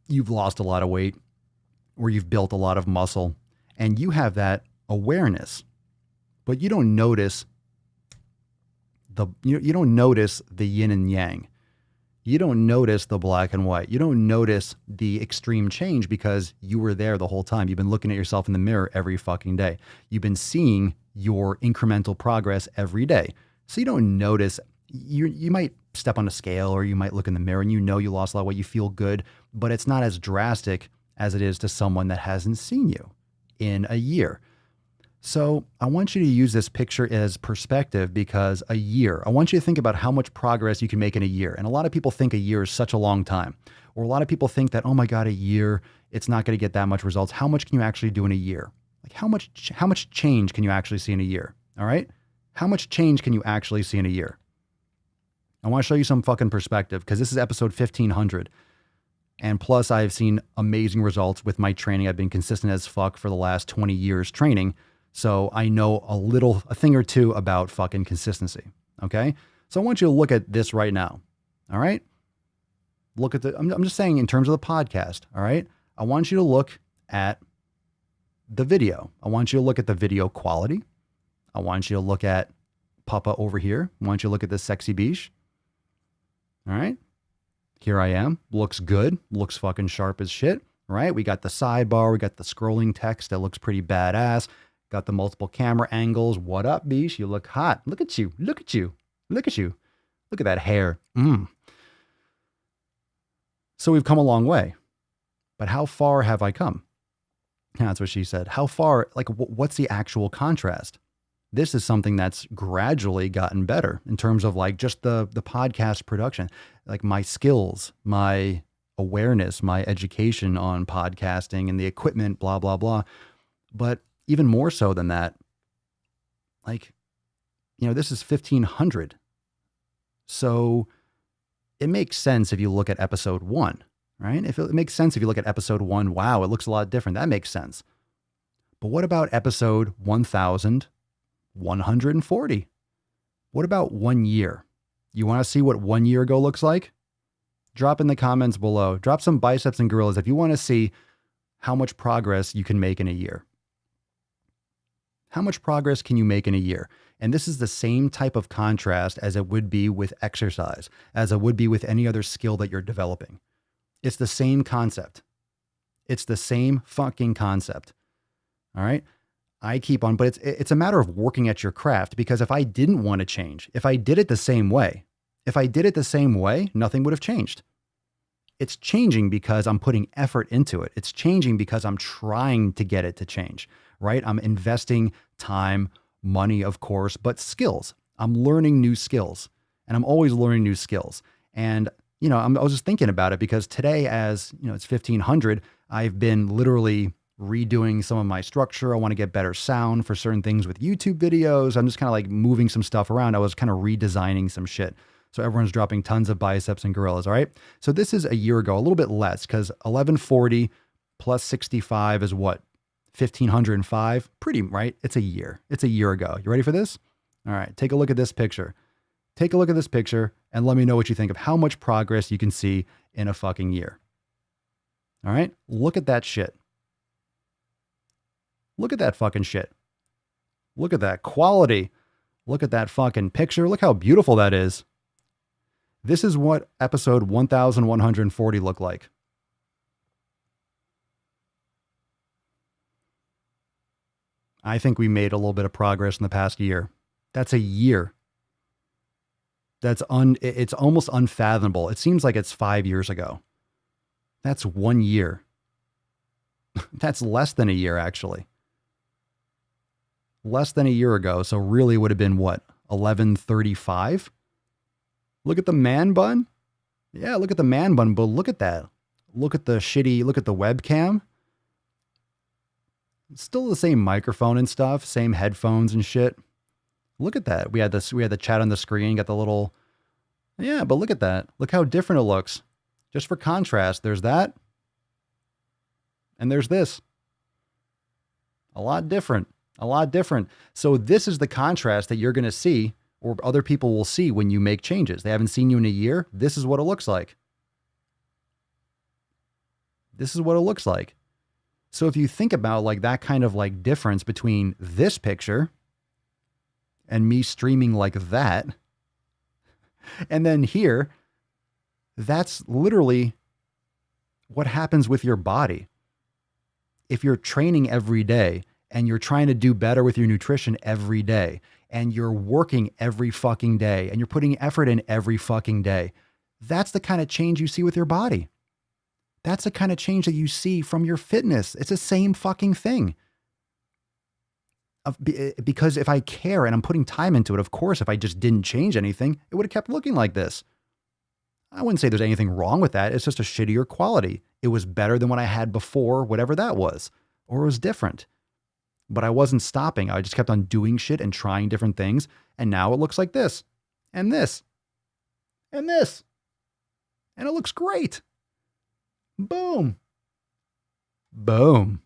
you've lost a lot of weight or you've built a lot of muscle and you have that awareness, but you don't notice you don't notice the yin and yang. You don't notice the black and white. You don't notice the extreme change because you were there the whole time. You've been looking at yourself in the mirror every fucking day. You've been seeing your incremental progress every day. So you don't notice. You might step on a scale or you might look in the mirror and you know you lost a lot of weight, you feel good, but it's not as drastic as it is to someone that hasn't seen you in a year. So I want you to use this picture as perspective because a year, I want you to think about how much progress you can make in a year. And a lot of people think a year is such a long time, or a lot of people think that, oh my God, a year, it's not going to get that much results. How much can you actually do in a year? Like how much change can you actually see in a year? All right. How much change can you actually see in a year? I want to show you some fucking perspective because this is episode 1500. And plus I've seen amazing results with my training. I've been consistent as fuck for the last 20 years training. So I know a thing or two about fucking consistency. Okay. So I want you to look at this right now. All right. Look at I'm just saying in terms of the podcast. All right. I want you to look at the video. I want you to look at the video quality. I want you to look at Papa over here. I want you to look at this sexy beach. All right. Here I am. Looks good. Looks fucking sharp as shit. Right. We got the sidebar. We got the scrolling text that looks pretty badass. Got the multiple camera angles. What up, Bish? You look hot. Look at you. Look at you. Look at you. Look at that hair. So we've come a long way. But how far have I come? That's what she said. How far, like, what's the actual contrast? This is something that's gradually gotten better in terms of like just the podcast production, like my skills, my awareness, my education on podcasting and the equipment, blah, blah, blah. But even more so than that, like, this is 1500. So it makes sense if you look at episode 1, right? If it makes sense if you look at episode 1, wow, it looks a lot different. That makes sense. But what about episode 1140? What about 1 year? You want to see what 1 year ago looks like? Drop in the comments below. Drop some biceps and gorillas if you want to see how much progress you can make in a year. How much progress can you make in a year? And this is the same type of contrast as it would be with exercise, as it would be with any other skill that you're developing. It's the same concept. It's the same fucking concept. All right. I keep on, but it's a matter of working at your craft, because if I didn't want to change, if I did it the same way, nothing would have changed. It's changing because I'm putting effort into it. It's changing because I'm trying to get it to change, right? I'm investing time, money, of course, but skills. I'm learning new skills, and I'm always learning new skills. And, I was just thinking about it because today, as it's 1500, I've been literally redoing some of my structure. I want to get better sound for certain things with YouTube videos. I'm just kind of like moving some stuff around. I was kind of redesigning some shit. So everyone's dropping tons of biceps and gorillas. All right. So this is a year ago, a little bit less, because 1140 plus 65 is what? 1505. Pretty right. It's a year. It's a year ago. You ready for this? All right. Take a look at this picture. Take a look at this picture and let me know what you think of how much progress you can see in a fucking year. All right. Look at that shit. Look at that fucking shit. Look at that quality. Look at that fucking picture. Look how beautiful that is. This is what episode 1140 looked like. I think we made a little bit of progress in the past year. That's a year. It's almost unfathomable. It seems like it's 5 years ago. That's 1 year. That's less than a year, actually. Less than a year ago. So really would have been what? 1135? Look at the man bun. Yeah, look at the man bun, but look at that. Look at the webcam. It's still the same microphone and stuff, same headphones and shit. Look at that. We had the chat on the screen, got the little, yeah, but look at that. Look how different it looks. Just for contrast, there's that. And there's this. A lot different. So this is the contrast that you're going to see, or other people will see when you make changes. They haven't seen you in a year. This is what it looks like. So if you think about like that kind of like difference between this picture and me streaming like that, and then here, that's literally what happens with your body. If you're training every day and you're trying to do better with your nutrition every day, and you're working every fucking day, and you're putting effort in every fucking day, that's the kind of change you see with your body. That's the kind of change that you see from your fitness. It's the same fucking thing. Because if I care and I'm putting time into it, of course, if I just didn't change anything, it would have kept looking like this. I wouldn't say there's anything wrong with that. It's just a shittier quality. It was better than what I had before, whatever that was, or it was different. But I wasn't stopping. I just kept on doing shit and trying different things. And now it looks like this, and this, and this. And it looks great. Boom. Boom.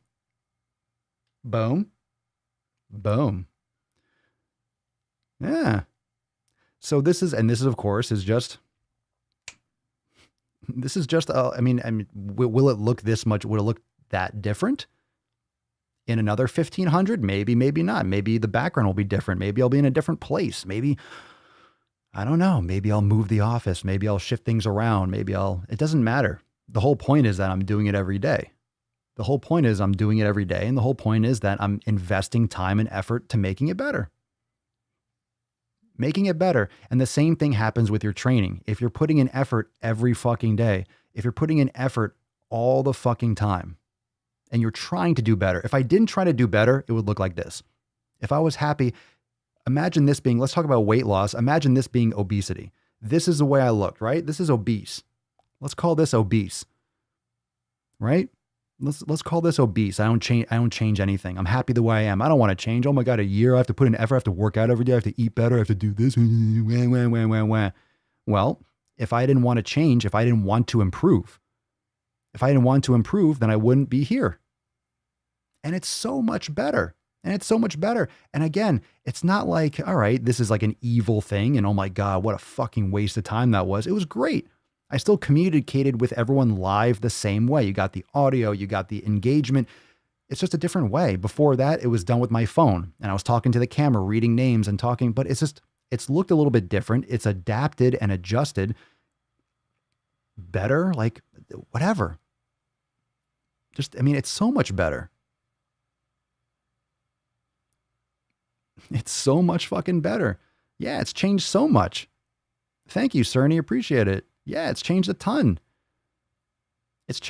Boom. Boom. Yeah. So this is of course is just, will it look this much? Will it look that different in another 1500? Maybe, maybe not. Maybe the background will be different. Maybe I'll be in a different place. Maybe, I don't know. Maybe I'll move the office. Maybe I'll shift things around. It doesn't matter. The whole point is that I'm doing it every day. The whole point is I'm doing it every day. And the whole point is that I'm investing time and effort to making it better. Making it better. And the same thing happens with your training. If you're putting in effort every fucking day, if you're putting in effort all the fucking time, and you're trying to do better. If I didn't try to do better, it would look like this. If I was happy, imagine this being, let's talk about weight loss. Imagine this being obesity. This is the way I looked, right? This is obese. Let's call this obese, right? Let's call this obese. I don't change anything. I'm happy the way I am. I don't want to change. Oh my God, a year. I have to put in effort. I have to work out every day. I have to eat better. I have to do this. Well, if I didn't want to change, if I didn't want to improve, then I wouldn't be here. And it's so much better. And again, it's not like, all right, this is like an evil thing. And oh my God, what a fucking waste of time that was. It was great. I still communicated with everyone live the same way. You got the audio, you got the engagement. It's just a different way. Before that, it was done with my phone and I was talking to the camera, reading names and talking, but it's looked a little bit different. It's adapted and adjusted better, like whatever. It's so much better. It's so much fucking better. Yeah, it's changed so much. Thank you, Cerny. Appreciate it. Yeah, it's changed a ton. It's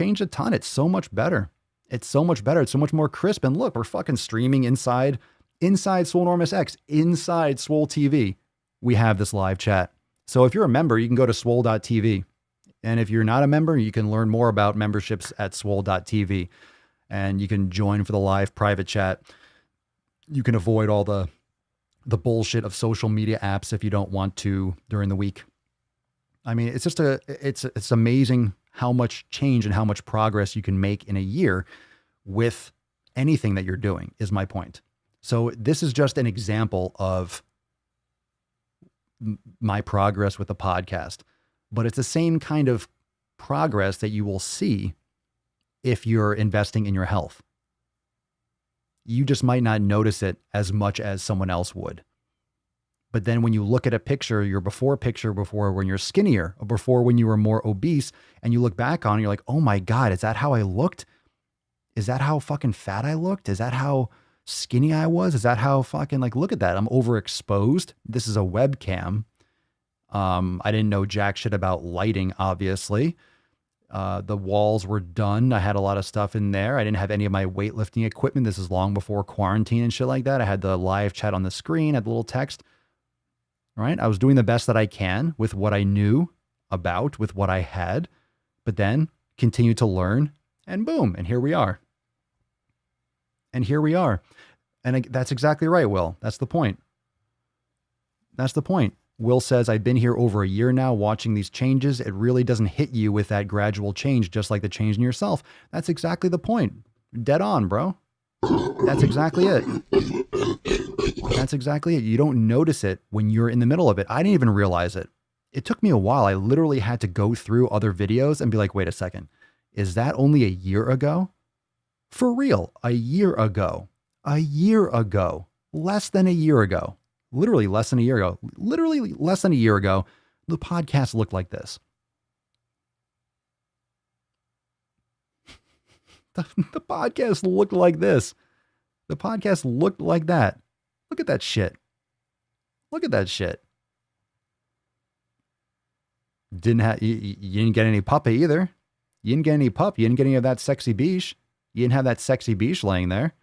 so much better. It's so much more crisp. And look, we're fucking streaming inside Swolenormous X, inside Swole TV. We have this live chat. So if you're a member, you can go to swole.tv. And if you're not a member, you can learn more about memberships at swole.tv. And you can join for the live private chat. You can avoid all the bullshit of social media apps if you don't want to during the week. It's just it's amazing how much change and how much progress you can make in a year with anything that you're doing, is my point. So this is just an example of my progress with the podcast, but it's the same kind of progress that you will see if you're investing in your health. You just might not notice it as much as someone else would. But then when you look at a picture, your before picture, before when you're skinnier, or before when you were more obese, and you look back on it, you're like, oh my God, is that how I looked? Is that how fucking fat I looked? Is that how skinny I was? Is that how fucking, like, look at that. I'm overexposed. This is a webcam. I didn't know jack shit about lighting, obviously. The walls were done. I had a lot of stuff in there. I didn't have any of my weightlifting equipment. This is long before quarantine and shit like that. I had the live chat on the screen, had the little text, right? I was doing the best that I can with what I knew about, with what I had, but then continue to learn, and boom, and here we are. And that's exactly right, Will. That's the point. Will says, I've been here over a year now watching these changes. It really doesn't hit you with that gradual change, just like the change in yourself. That's exactly the point. Dead on, bro. That's exactly it. You don't notice it when you're in the middle of it. I didn't even realize it. It took me a while. I literally had to go through other videos and be like, wait a second. Is that only a year ago? For real, a year ago. Less than a year ago. Literally less than a year ago, the podcast looked like this. The podcast looked like this. The podcast looked like that. Look at that shit. You didn't get any puppa either. You didn't get any pup. You didn't get any of that sexy beesh. You didn't have that sexy beesh laying there.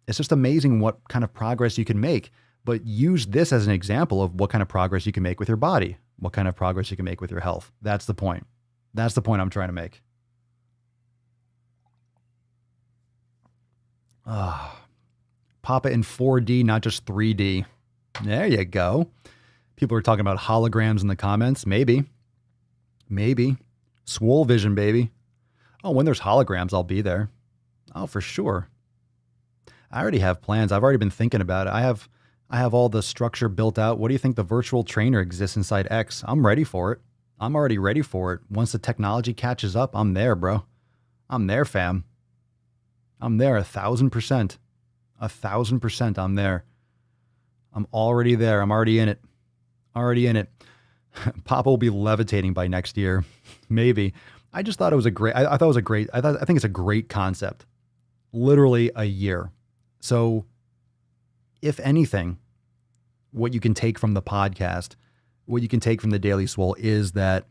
It's just amazing what kind of progress you can make, but use this as an example of what kind of progress you can make with your body, what kind of progress you can make with your health. That's the point. That's the point I'm trying to make. Papa in 4D, not just 3D. There you go. People are talking about holograms in the comments. Maybe. Swole vision, baby. Oh, when there's holograms, I'll be there. Oh, for sure. I already have plans. I've already been thinking about it. I I have all the structure built out. What do you think the virtual trainer exists inside X? I'm ready for it. I'm already ready for it. Once the technology catches up, I'm there, bro. I'm there, fam. I'm there 1,000%. 1,000% I'm there. I'm already there. I'm already in it. Already in it. Papa will be levitating by next year. Maybe. I just thought it was a great, I thought it was a great, I think it's a great concept. Literally a year. So if anything, what you can take from the podcast, what you can take from the Daily Swole is that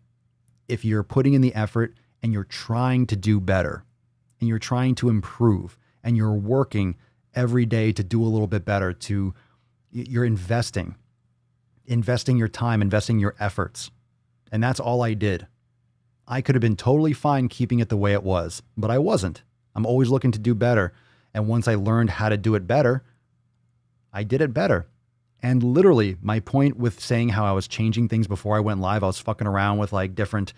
if you're putting in the effort and you're trying to do better and you're trying to improve and you're working every day to do a little bit better, you're investing your time, investing your efforts. And that's all I did. I could have been totally fine keeping it the way it was, but I wasn't. I'm always looking to do better. And once I learned how to do it better, I did it better. And literally, my point with saying how I was changing things before I went live, I was fucking around with like different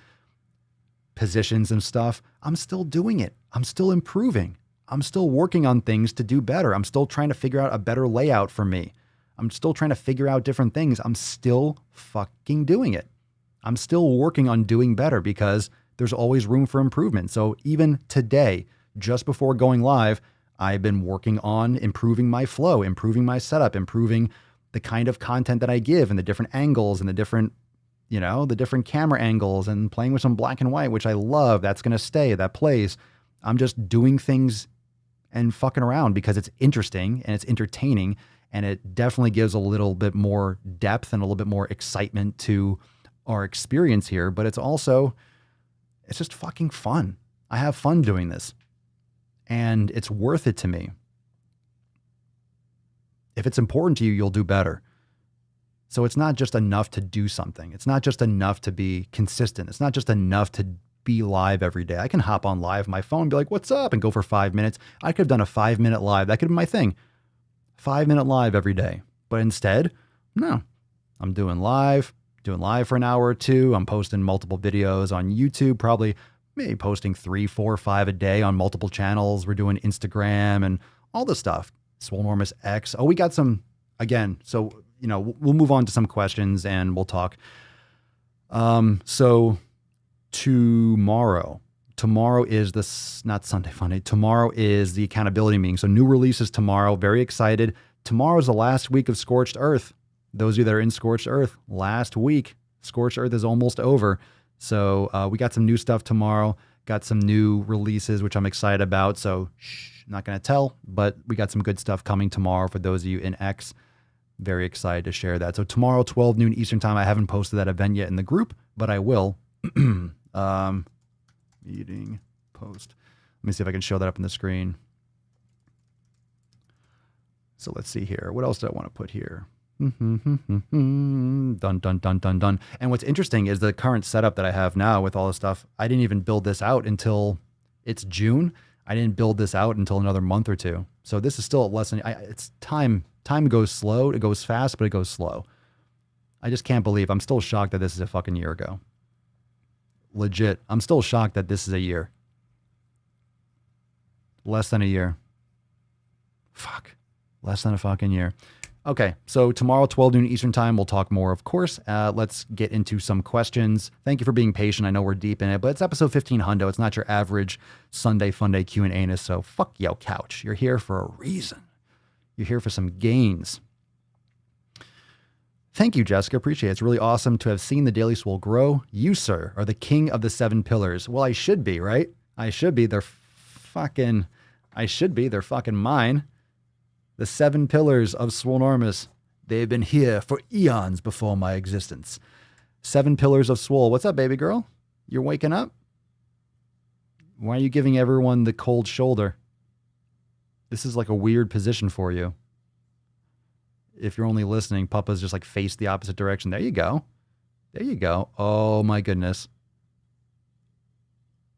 positions and stuff. I'm still doing it. I'm still improving. I'm still working on things to do better. I'm still trying to figure out a better layout for me. I'm still trying to figure out different things. I'm still fucking doing it. I'm still working on doing better because there's always room for improvement. So even today, just before going live, I've been working on improving my flow, improving my setup, improving the kind of content that I give and the different angles and the different, the different camera angles and playing with some black and white, which I love. That's going to stay. That plays. I'm just doing things and fucking around because it's interesting and it's entertaining. And it definitely gives a little bit more depth and a little bit more excitement to our experience here. But it's just fucking fun. I have fun doing this. And it's worth it to me. If it's important to you, you'll do better. So it's not just enough to do something. It's not just enough to be consistent. It's not just enough to be live every day. I can hop on live my phone and be like, what's up? And go for 5 minutes. I could have done a 5-minute live. That could be my thing. 5-minute live every day. But instead, no. I'm doing live for an hour or two. I'm posting multiple videos on YouTube, probably maybe posting 3, 4, 5 a day on multiple channels. We're doing Instagram and all this stuff. Swolenormous X. Oh, we got some, again, so, we'll move on to some questions and we'll talk. So tomorrow is not Sunday Funday. Tomorrow is the accountability meeting. So new releases tomorrow. Very excited. Tomorrow's the last week of Scorched Earth. Those of you that are in Scorched Earth, last week, Scorched Earth is almost over. So we got some new stuff tomorrow. Got some new releases, which I'm excited about. So I'm not going to tell, but we got some good stuff coming tomorrow for those of you in X. Very excited to share that. So tomorrow, 12 noon Eastern time. I haven't posted that event yet in the group, but I will. Meeting post. Let me see if I can show that up on the screen. So let's see here. What else do I want to put here? Dun, dun, dun, dun, dun. And what's interesting is the current setup that I have now with all this stuff. I didn't even build this out until it's June. I didn't build this out until another month or two. So this is still less than, it's time. Time goes slow. It goes fast, but it goes slow. I just can't believe, I'm still shocked that this is a fucking year ago. Legit. I'm still shocked that this is a year. Less than a year. Fuck. Less than a fucking year. Okay, so tomorrow, 12 noon Eastern time, we'll talk more, of course. Let's get into some questions. Thank you for being patient. I know we're deep in it, but it's episode 15 hundo. It's not your average Sunday Funday Q&A, so fuck yo couch. You're here for a reason. You're here for some gains. Thank you, Jessica. Appreciate it. It's really awesome to have seen the Daily Swole grow. You, sir, are the king of the 7 pillars. Well, I should be, right? I should be. They're fucking mine. The 7 pillars of Swolenormous. They've been here for eons before my existence. 7 pillars of Swole. What's up, baby girl? You're waking up? Why are you giving everyone the cold shoulder? This is like a weird position for you. If you're only listening, Papa's just like face the opposite direction. There you go. There you go. Oh my goodness.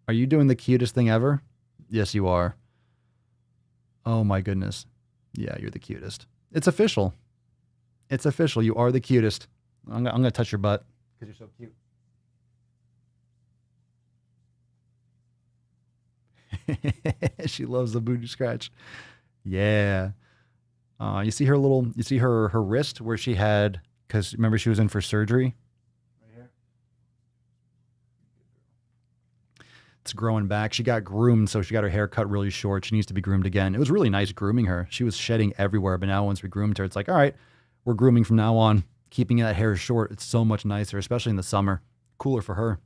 Are you doing the cutest thing ever? Yes, you are. Oh my goodness. Yeah, you're the cutest. It's official. It's official. You are the cutest. I'm going to touch your butt because you're so cute. She loves the booty scratch. Yeah. You see her wrist where she had, because remember she was in for surgery? Right here. It's growing back. She got groomed, so she got her hair cut really short. She needs to be groomed again. It was really nice grooming her. She was shedding everywhere, but now once we groomed her, it's like, all right, we're grooming from now on. Keeping that hair short, it's so much nicer, especially in the summer. Cooler for her.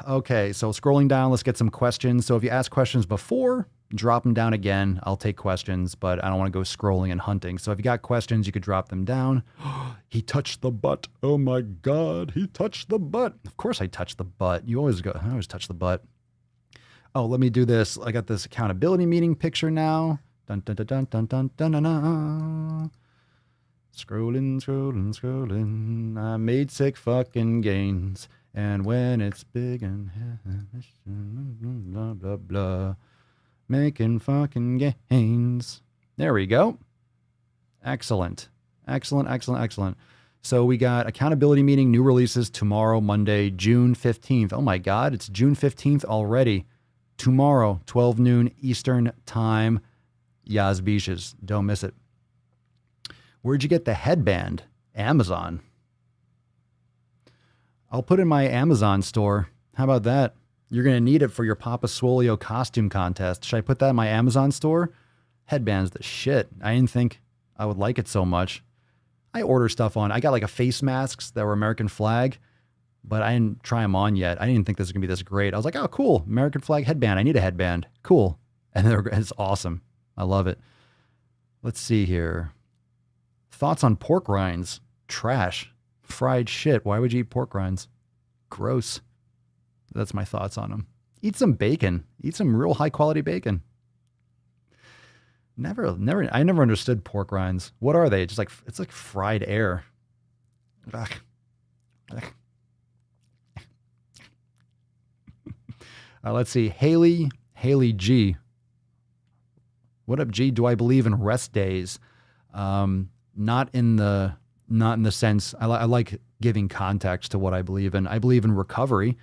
Okay, so scrolling down, let's get some questions. So if you ask questions before, drop them down again. I'll take questions, but I don't want to go scrolling and hunting. So if you got questions, you could drop them down. He touched the butt. Oh my God, he touched the butt. Of course I touched the butt. I always touch the butt. Oh, let me do this. I got this accountability meeting picture now. Dun, dun, dun, dun, dun, dun, dun, dun, dun. Scrolling. I made sick fucking gains. And when it's big and blah, blah, blah, making fucking gains. There we go. Excellent. So we got accountability meeting, new releases tomorrow, Monday, June 15th. Oh my God, it's June 15th already. Tomorrow, 12 noon Eastern time. Yas beaches. Don't miss it. Where'd you get the headband? Amazon. I'll put in my Amazon store. How about that? You're going to need it for your Papa Swolio costume contest. Should I put that in my Amazon store? Headband's the shit. I didn't think I would like it so much. I order stuff on. I got like a face masks that were American flag, but I didn't try them on yet. I didn't think this was going to be this great. I was like, oh, cool. American flag headband. I need a headband. Cool. And it's awesome. I love it. Let's see here. Thoughts on pork rinds? Trash. Fried shit. Why would you eat pork rinds? Gross. That's my thoughts on them. Eat some bacon. Eat some real high quality bacon. I never understood pork rinds. What are they? It's like fried air. Ugh. Let's see. Haley G. What up, G? Do I believe in rest days? Not in the sense, I like giving context to what I believe in. I believe in recovery.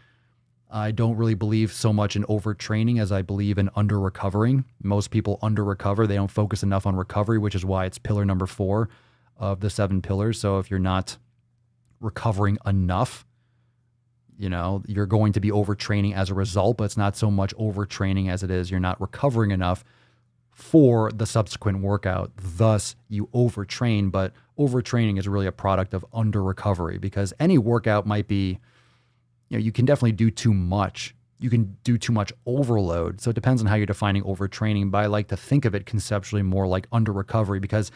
I don't really believe so much in overtraining as I believe in under-recovering. Most people under-recover. They don't focus enough on recovery, which is why it's pillar number 4 of the 7 pillars. So if you're not recovering enough, you're going to be overtraining as a result, but it's not so much overtraining as it is you're not recovering enough for the subsequent workout. Thus, you overtrain, but overtraining is really a product of under-recovery because any workout might be, you can definitely do too much. You can do too much overload. So it depends on how you're defining overtraining, but I like to think of it conceptually more like under-recovery because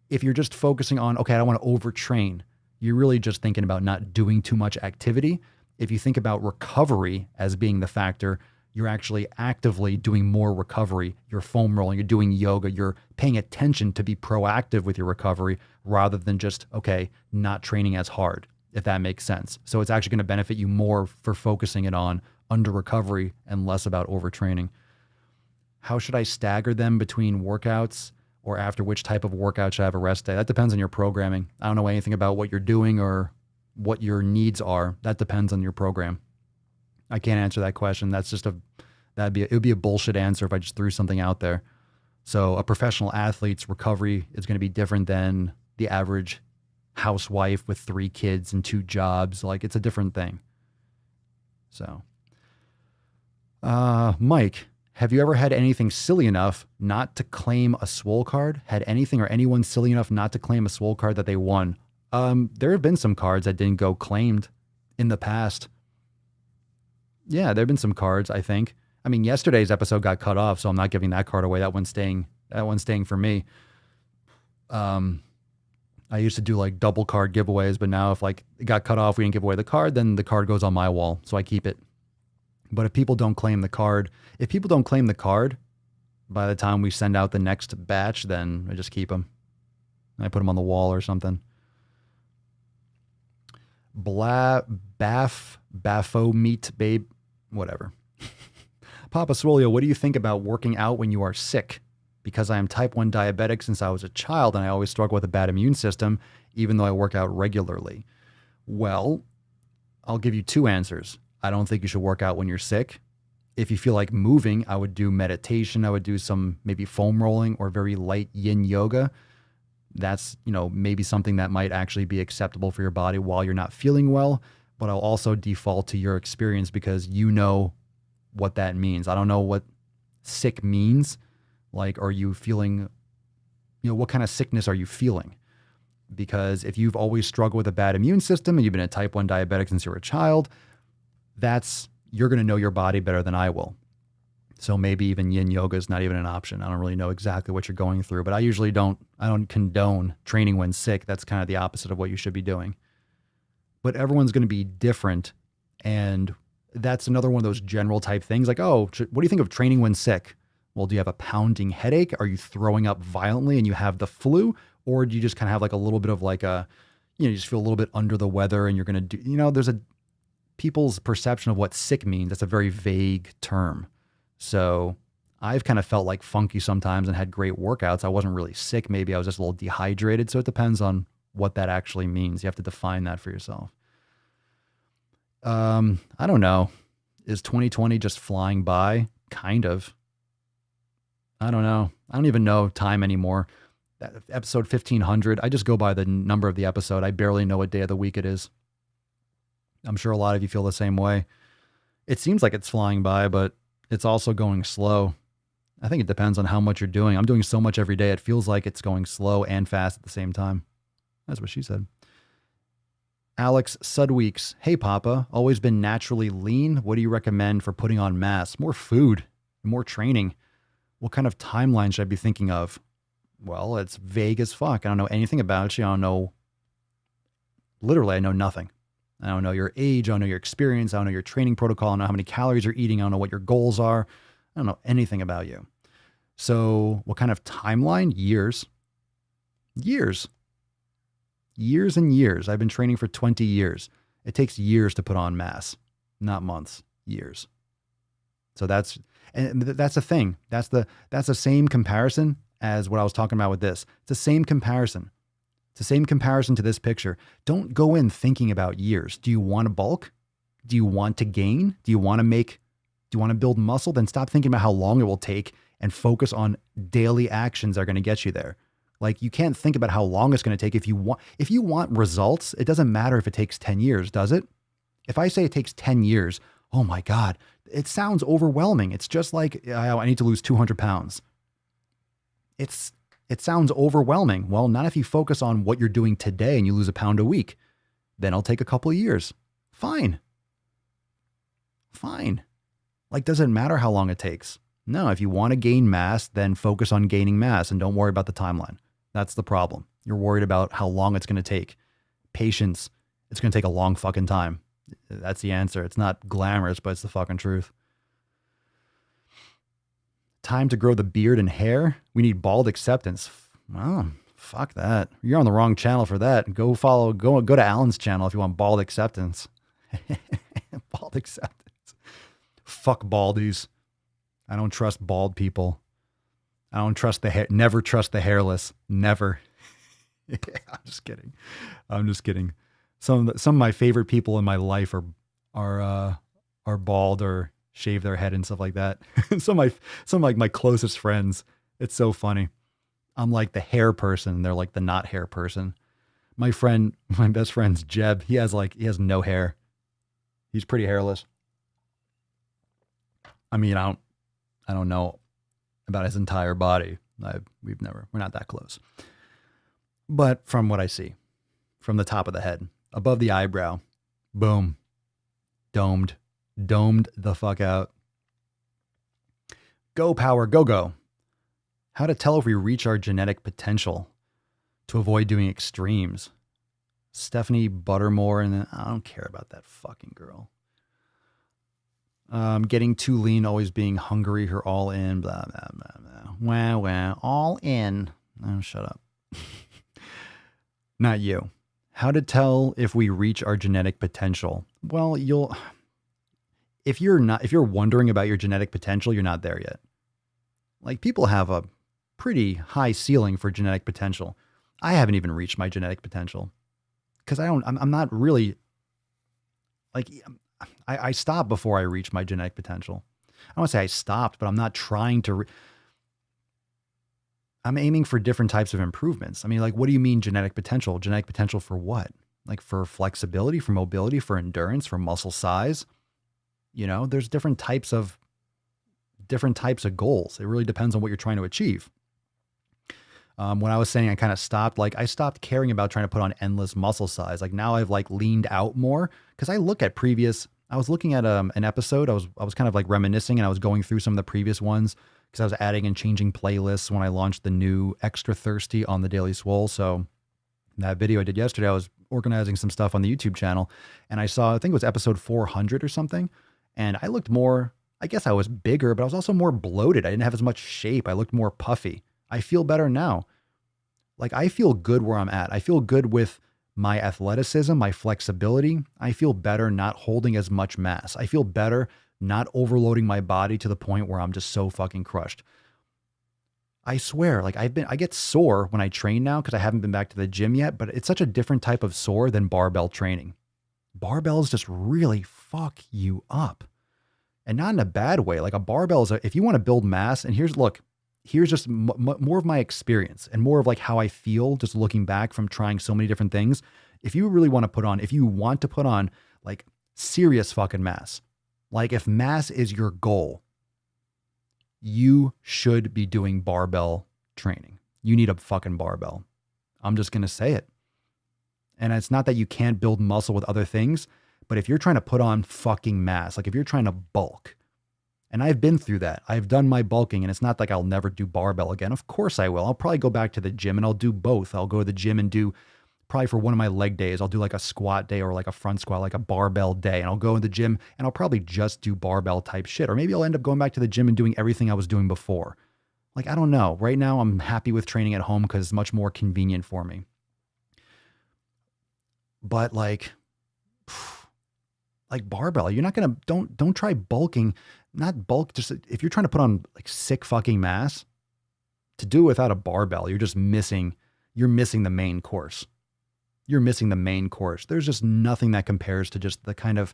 if you're just focusing on, okay, I don't want to overtrain, you're really just thinking about not doing too much activity. If you think about recovery as being the factor, you're actually actively doing more recovery. You're foam rolling, you're doing yoga, you're paying attention to be proactive with your recovery rather than just, not training as hard, if that makes sense. So it's actually going to benefit you more for focusing it on under recovery and less about overtraining. How should I stagger them between workouts or after which type of workout should I have a rest day? That depends on your programming. I don't know anything about what you're doing or what your needs are. That depends on your program. I can't answer that question. That's just it would be a bullshit answer if I just threw something out there. So a professional athlete's recovery is going to be different than the average housewife with 3 kids and 2 jobs. Like it's a different thing. So, Mike, have you ever had anything silly enough not to claim a Swole card? Had anything or anyone silly enough not to claim a Swole card that they won? There have been some cards that didn't go claimed in the past. Yeah, there have been some cards, I think. I mean, yesterday's episode got cut off, so I'm not giving that card away. That one's staying for me. I used to do like double card giveaways, but now if like it got cut off, we didn't give away the card, then the card goes on my wall, so I keep it. But if people don't claim the card, by the time we send out the next batch, then I just keep them. I put them on the wall or something. Baffo meat, babe, whatever. Papa Swolio, what do you think about working out when you are sick? Because I am type 1 diabetic since I was a child and I always struggle with a bad immune system, even though I work out regularly. Well, I'll give you 2 answers. I don't think you should work out when you're sick. If you feel like moving, I would do meditation. I would do some maybe foam rolling or very light yin yoga. That's, maybe something that might actually be acceptable for your body while you're not feeling well. But I'll also default to your experience because you know what that means. I don't know what sick means. Like, are you feeling, what kind of sickness are you feeling? Because if you've always struggled with a bad immune system and you've been a type 1 diabetic since you were a child, you're going to know your body better than I will. So maybe even yin yoga is not even an option. I don't really know exactly what you're going through, but I don't condone training when sick. That's kind of the opposite of what you should be doing. But everyone's going to be different. And that's another one of those general type things like, oh, what do you think of training when sick? Well, do you have a pounding headache? Are you throwing up violently and you have the flu? Or do you just kind of have like a little bit of like you just feel a little bit under the weather and you're going to do, there's people's perception of what sick means. That's a very vague term. So I've kind of felt like funky sometimes and had great workouts. I wasn't really sick. Maybe I was just a little dehydrated. So it depends on what that actually means. You have to define that for yourself. I don't know. Is 2020 just flying by? Kind of. I don't know. I don't even know time anymore. That episode 1500, I just go by the number of the episode. I barely know what day of the week it is. I'm sure a lot of you feel the same way. It seems like it's flying by, but it's also going slow. I think it depends on how much you're doing. I'm doing so much every day. It feels like it's going slow and fast at the same time. That's what she said. Alex Sudweeks. Hey, Papa. Always been naturally lean. What do you recommend for putting on mass? More food, more training. What kind of timeline should I be thinking of? Well, it's vague as fuck. I don't know anything about you. I don't know. Literally, I know nothing. I don't know your age. I don't know your experience. I don't know your training protocol. I don't know how many calories you're eating. I don't know what your goals are. I don't know anything about you. So what kind of timeline? Years. Years and years. I've been training for 20 years. It takes years to put on mass, not months, years. So that's the thing. That's the same comparison as what I was talking about with this. It's the same comparison. It's the same comparison to this picture. Don't go in thinking about years. Do you want to bulk? Do you want to gain? Do you want to build muscle? Then stop thinking about how long it will take and focus on daily actions that are going to get you there. Like, you can't think about how long it's going to take. If you want results, it doesn't matter if it takes 10 years, does it? If I say it takes 10 years, oh my God, it sounds overwhelming. It's just like, I need to lose 200 pounds. It sounds overwhelming. Well, not if you focus on what you're doing today and you lose a pound a week. Then it'll take a couple of years. Fine. Like, does it matter how long it takes? No, if you want to gain mass, then focus on gaining mass and don't worry about the timeline. That's the problem. You're worried about how long it's going to take. Patience, it's going to take a long fucking time. That's the answer. It's not glamorous, but it's the fucking truth. Time to grow the beard and hair. We need bald acceptance. Oh, fuck that. You're on the wrong channel for that. Go to Alan's channel if you want bald acceptance. Bald acceptance. Fuck baldies. I don't trust bald people. I don't trust the hair. Never trust the hairless. Never. Yeah, I'm just kidding. Some of my favorite people in my life are bald or shave their head and stuff like that. some of my closest friends. It's so funny. I'm like the hair person. They're like the not hair person. My best friend's Jeb. He has no hair. He's pretty hairless. I mean, I don't know about his entire body. We're not that close. But from what I see, from the top of the head, above the eyebrow, boom, domed the fuck out. Go power, go. How to tell if we reach our genetic potential to avoid doing extremes. Stephanie Buttermore, and I don't care about that fucking girl. Getting too lean, always being hungry, her all in, blah, blah, blah, blah. Wah, all in. Oh, shut up. Not you. How to tell if we reach our genetic potential. Well, if you're wondering about your genetic potential, you're not there yet. Like, people have a pretty high ceiling for genetic potential. I haven't even reached my genetic potential because I'm not really like, I stop before I reach my genetic potential. I don't want to say I stopped, but I'm not trying to, I'm aiming for different types of improvements. I mean, like, what do you mean genetic potential? Genetic potential for what? Like for flexibility, for mobility, for endurance, for muscle size? You know, there's different types of goals. It really depends on what you're trying to achieve. When I was saying I kind of stopped, like I stopped caring about trying to put on endless muscle size. Like now I've like leaned out more because I look at previous, I was looking at an episode. I was kind of like reminiscing and I was going through some of the previous ones because I was adding and changing playlists when I launched the new Extra Thirsty on the Daily Swole. So that video I did yesterday, I was organizing some stuff on the YouTube channel and I saw, I think it was episode 400 or something. And I looked more, I guess I was bigger, but I was also more bloated. I didn't have as much shape. I looked more puffy. I feel better now. Like I feel good where I'm at. I feel good with my athleticism, my flexibility. I feel better not holding as much mass. I feel better not overloading my body to the point where I'm just so fucking crushed. I swear, like I get sore when I train now because I haven't been back to the gym yet, but it's such a different type of sore than barbell training. Barbells just really fuck you up. And not in a bad way. Like a barbell is if you want to build mass, and here's just more of my experience and more of like how I feel just looking back from trying so many different things. If you want to put on like serious fucking mass, like if mass is your goal, you should be doing barbell training. You need a fucking barbell. I'm just going to say it. And it's not that you can't build muscle with other things, but if you're trying to put on fucking mass, like if you're trying to bulk, and I've been through that. I've done my bulking and it's not like I'll never do barbell again. Of course I will. I'll probably go back to the gym and I'll do both. I'll go to the gym and do probably for one of my leg days, I'll do like a squat day or like a front squat, like a barbell day. And I'll go in the gym and I'll probably just do barbell type shit. Or maybe I'll end up going back to the gym and doing everything I was doing before. Like, I don't know. Right now I'm happy with training at home because it's much more convenient for me. But like barbell, you're not going to, don't try bulking. Not bulk, just if you're trying to put on like sick fucking mass, to do it without a barbell, you're missing the main course. You're missing the main course. There's just nothing that compares to just the kind of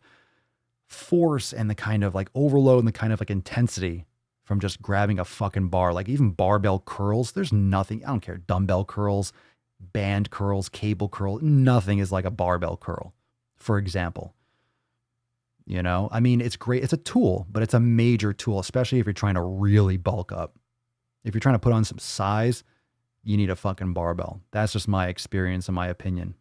force and the kind of like overload and the kind of like intensity from just grabbing a fucking bar. Like even barbell curls, there's nothing, I don't care, dumbbell curls, band curls, cable curl, nothing is like a barbell curl, for example. You know, I mean, it's great. It's a tool, but it's a major tool, especially if you're trying to really bulk up. If you're trying to put on some size, you need a fucking barbell. That's just my experience and my opinion.